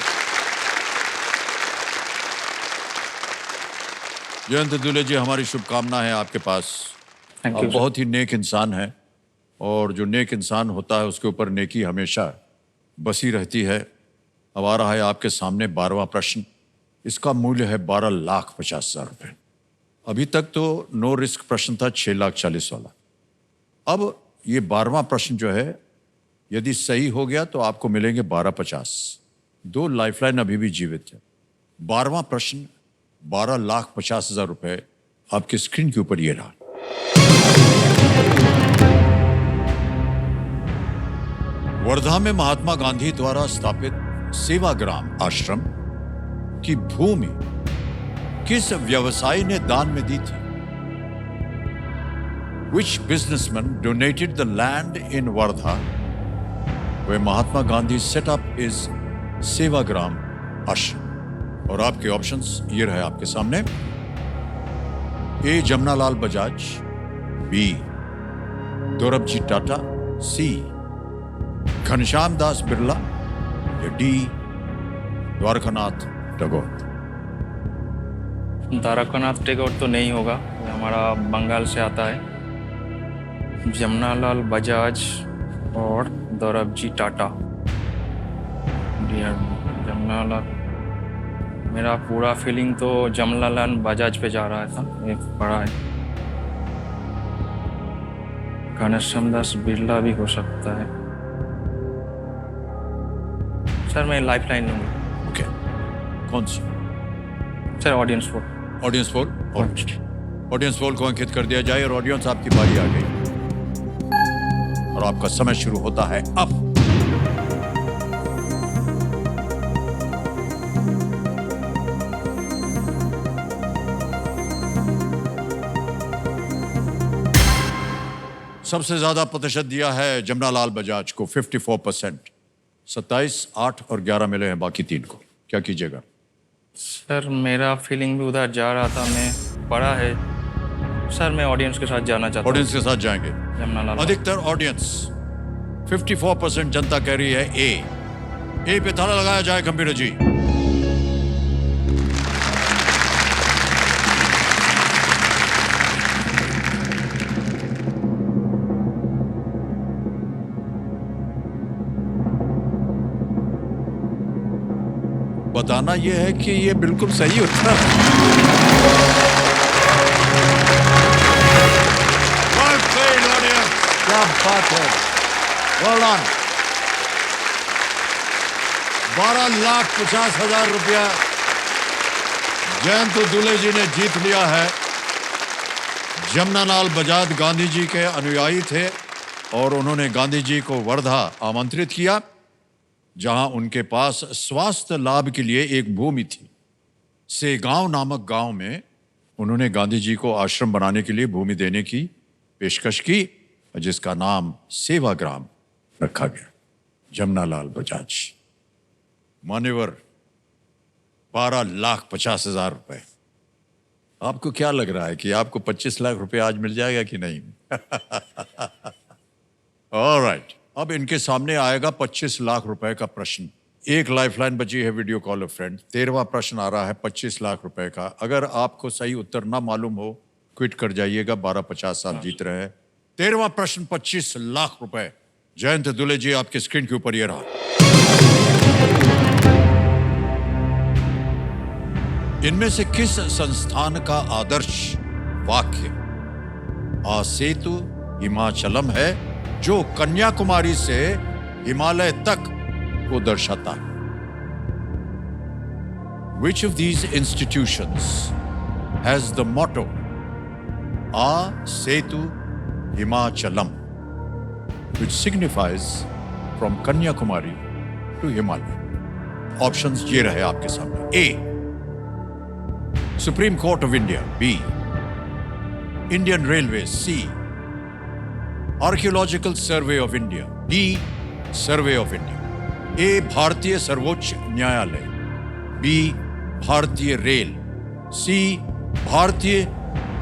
जयंत दुले जी, हमारी शुभकामना है आपके पास। थैंक आप यू। बहुत ही नेक इंसान हैं और जो नेक इंसान होता है उसके ऊपर नेकी हमेशा बसी रहती है। अब आ रहा है आपके सामने 12वां प्रश्न। इसका मूल्य है 12,50,000 रुपये। अभी तक तो नो रिस्क प्रश्न था 6,40,000 वाला। अब ये 12वां प्रश्न जो है, यदि सही हो गया तो आपको मिलेंगे 12,50,000। 2 लाइफलाइन अभी भी जीवित है। 12वां प्रश्न 12,50,000 रुपये आपकी स्क्रीन के ऊपर ये रहा। वर्धा में महात्मा गांधी द्वारा स्थापित सेवाग्राम आश्रम की भूमि किस व्यवसायी ने दान में दी थी? Which businessman donated the land in Wardha where Mahatma Gandhi set up his Sevagram आश्रम? और आपके ऑप्शंस ये रहे आपके सामने। ए जमनालाल बजाज, बी दोरबजी टाटा, सी घनश्याम दास बिरला, या डी द्वारकानाथ टैगोर। द्वारकानाथ टैगोर तो नहीं होगा, ये हमारा बंगाल से आता है। जमनालाल बजाज और दोरबजी टाटा। जमनालाल, मेरा पूरा फीलिंग तो जमनालाल बजाज पे जा रहा था, ये पढ़ा है। घनश्याम दास बिरला भी हो सकता है। सर मैं लाइफ लाइन लूँगा। ओके, कौन सी? Sir audience poll. Audience poll. Audience poll को अंकित कर दिया जाए और ऑडियंस आपकी बारी आ गई और आपका समय शुरू होता है अब। सबसे ज्यादा प्रतिशत दिया है जमनालाल बजाज को 54%। 27, 8 और 11 मिले हैं बाकी 3 को। क्या कीजिएगा? सर मेरा फीलिंग भी उधर जा रहा था, मैं पढ़ा है। सर मैं ऑडियंस के साथ जाना चाहता हूँ। ऑडियंस के साथ जाएंगे। जमनालाल। अधिकतर ऑडियंस 54% जनता कह रही है ए पे ताला लगाया जाए कंप्यूटर जी। बताना यह है कि ये बिल्कुल सही उत्तर है। Well played, audience. क्या बात है, well done. 12,50,000 रुपया जयंत दुले जी ने जीत लिया है। जमनालाल बजाज गांधी जी के अनुयायी थे और उन्होंने गांधी जी को वर्धा आमंत्रित किया, जहां उनके पास स्वास्थ्य लाभ के लिए एक भूमि थी। सेगांव नामक गांव में उन्होंने गांधी जी को आश्रम बनाने के लिए भूमि देने की पेशकश की, जिसका नाम सेवाग्राम रखा गया। जमनालाल बजाज, मान्यवर 12,50,000 रुपए। आपको क्या लग रहा है कि आपको 25 लाख रुपए आज मिल जाएगा कि नहीं? ऑलराइट, अब इनके सामने आएगा 25 लाख रुपए का प्रश्न। एक लाइफलाइन बची है वीडियो कॉल फ्रेंड। 13वां प्रश्न आ रहा है 25 लाख रुपए का। अगर आपको सही उत्तर ना मालूम हो, क्विट कर जाइएगा। 12,50 आप जीत रहे हैं। 13वां प्रश्न 25 लाख रुपए। जयंत दुले जी, आपके स्क्रीन के ऊपर ये रहा। इनमें से किस संस्थान का आदर्श वाक्य आ सेतु हिमाचलम है, जो कन्याकुमारी से हिमालय तक को दर्शाता है? Which of these institutions has the motto A Setu Himachalam, which signifies from Kanyakumari to Himalaya? Options ये रहे आपके सामने। A, Supreme Court of India. B, Indian Railways. C, Archaeological Survey of India. D, Survey of India. A, भारतीय सर्वोच्च न्यायालय। B, भारतीय rail. C, भारतीय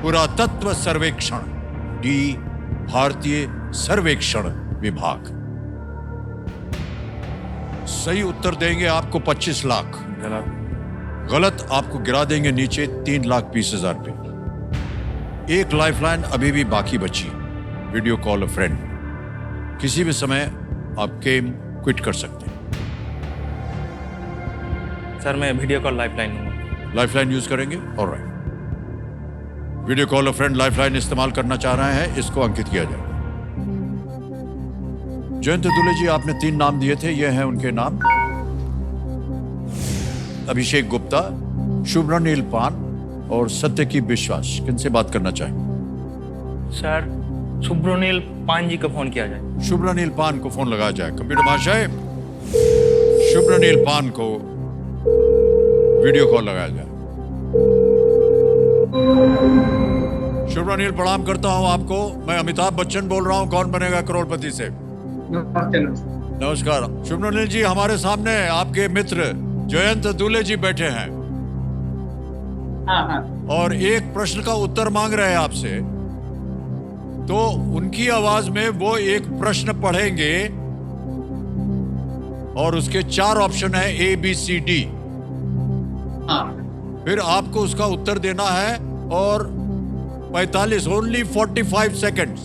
पुरातत्व सर्वेक्षण। D, भारतीय सर्वेक्षण विभाग। सही उत्तर देंगे आपको 25 लाख। गलत आपको गिरा देंगे नीचे 3,20,000 रुपए। एक लाइफलाइन अभी भी बाकी बची। Video call a friend. किसी भी समय आप गेम क्विट कर सकते हैं। सर मैं वीडियो कॉल लाइफलाइन लूंगा। लाइफलाइन यूज करेंगे? Alright, video call a friend lifeline इस्तेमाल करना चाह रहे हैं, इसको अंकित किया जाए। जयंत दुले जी, आपने 3 नाम दिए थे, ये हैं उनके नाम। अभिषेक गुप्ता, शुभ्रनील पान और सत्यकी विश्वास। किनसे बात करना चाहेंगे? सर सुब्रनील पान जी को फोन किया जाए। शुभ्रनील पान को फोन लगाया जाए। कंप्यूटर महाशय, शुभ्रनील पान को वीडियो कॉल लगाया जाए। शुभ्रनील, प्रणाम करता हूं आपको। मैं अमिताभ बच्चन बोल रहा हूं, कौन बनेगा करोड़पति से। नमस्कार शुभ्रनील जी, हमारे सामने आपके मित्र जयंत दुले जी बैठे हैं। और एक प्रश्न का उत्तर मांग रहे हैं आपसे, तो उनकी आवाज में वो एक प्रश्न पढ़ेंगे और उसके 4 ऑप्शन है A, B, C, D। फिर आपको उसका उत्तर देना है और 45 only 45 seconds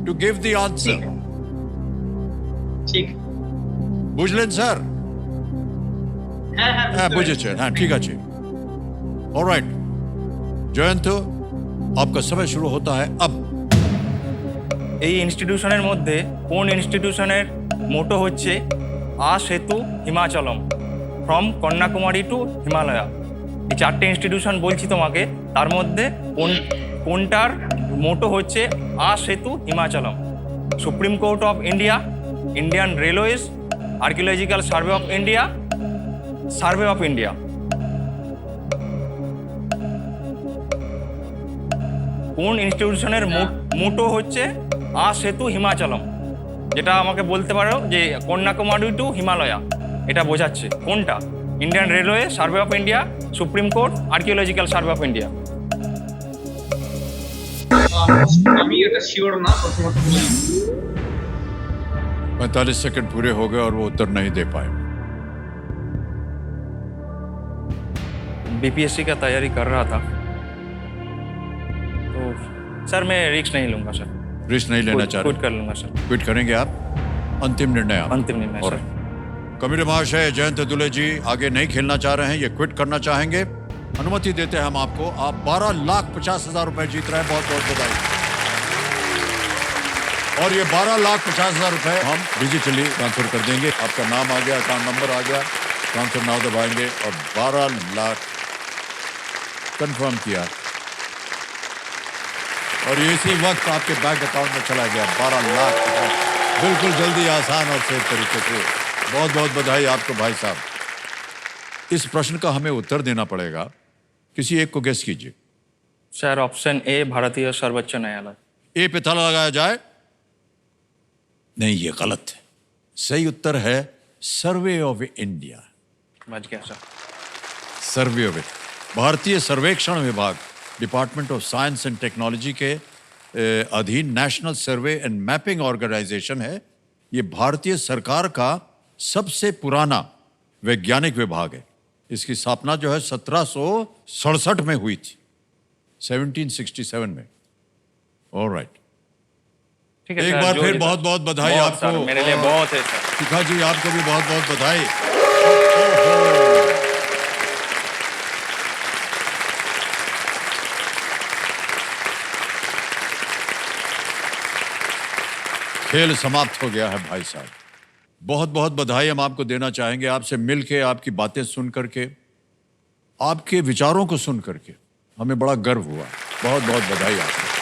to give the answer. ठीक बुझलेन স্যার? হ্যাঁ বুঝেছেন, হ্যাঁ ঠিক আছে। ऑलराइट জয়ন্ত, आपका समय शुरू होता है अब। এই ইনস্টিটিউশনের মধ্যে কোন ইনস্টিটিউশনের মোটো হচ্ছে আ সেতু হিমাচলম, ফ্রম কন্যাকুমারী টু হিমালয়া? এই 4টে ইনস্টিটিউশন বলছি তোমাকে, তার মধ্যে কোনটার মোটো হচ্ছে আ সেতু হিমাচলম? Supreme Court of India, Indian Railways, Archaeological Survey of India, Survey of India. কোন ইনস্টিটিউশনের মোটো হচ্ছে আ সেতু হিমাচলম, যেটা আমাকে বলতে পারো যে কন্যাকুমারী টু হিমালয়া এটা বোঝাচ্ছে? কোনটা? Indian railway, survey of India, supreme court, archaeological Survey of India. আমি এটা শিওর না, প্রথমত 45 सेकंड पूरे हो गए और वो उत्तर नहीं दे पाए। बीपीएससी का तैयारी कर रहा था, तो सर मैं रिस्क नहीं लूंगा सर। रिस्क नहीं लेना चाह क्विट रहे? कर लूंगा सर। क्विट करेंगे आप? अंतिम निर्णय आप? अंतिम निर्णय सर। कमिटी महाशय जयंत दुले जी आगे नहीं खेलना चाह रहे हैं, ये क्विट करना चाहेंगे। अनुमति देते हैं हम आपको। आप 12,50,000 रुपए जीत रहे हैं, बहुत बहुत बधाई। और ये 12,50,000 रुपए हम डिजिटली ट्रांसफर कर देंगे। आपका नाम आ गया, अकाउंट नंबर आ गया, ट्रांसफर नाउ दबाएंगे और 12 लाख कंफर्म किया और इसी वक्त आपके बैंक अकाउंट में चला गया 12 लाख। बिल्कुल जल्दी, आसान और सेफ तरीके से। बहुत बहुत बधाई आपको भाई साहब। इस प्रश्न का हमें उत्तर देना पड़ेगा, किसी एक को गेस कीजिए। सर ऑप्शन ए भारतीय सर्वोच्च न्यायालय। ए पे ताला लगाया जाए। नहीं, ये गलत है। सही उत्तर है सर्वे ऑफ इंडिया। बच गया सर। सर्वे ऑफ भारतीय सर्वेक्षण विभाग, department of science and technology के अधीन national survey and mapping organisation है। ये भारतीय सरकार का सबसे पुराना वैज्ञानिक विभाग है। इसकी स्थापना जो है 1767 में हुई थी, 1767 में। ऑलराइट, ठीक है एक सर, बार जो फिर भी बहुत सर। बहुत बधाई बहुत सर, आपको। मेरे लिए बहुत है सर। शिखा जी आपको भी बहुत बहुत बधाई। खेल समाप्त हो गया है भाई साहब। बहुत बहुत बधाई हम आपको देना चाहेंगे। आपसे मिलके, आपकी बातें सुन करके, आपके विचारों को सुन करके हमें बड़ा गर्व हुआ। बहुत बहुत बधाई आपको।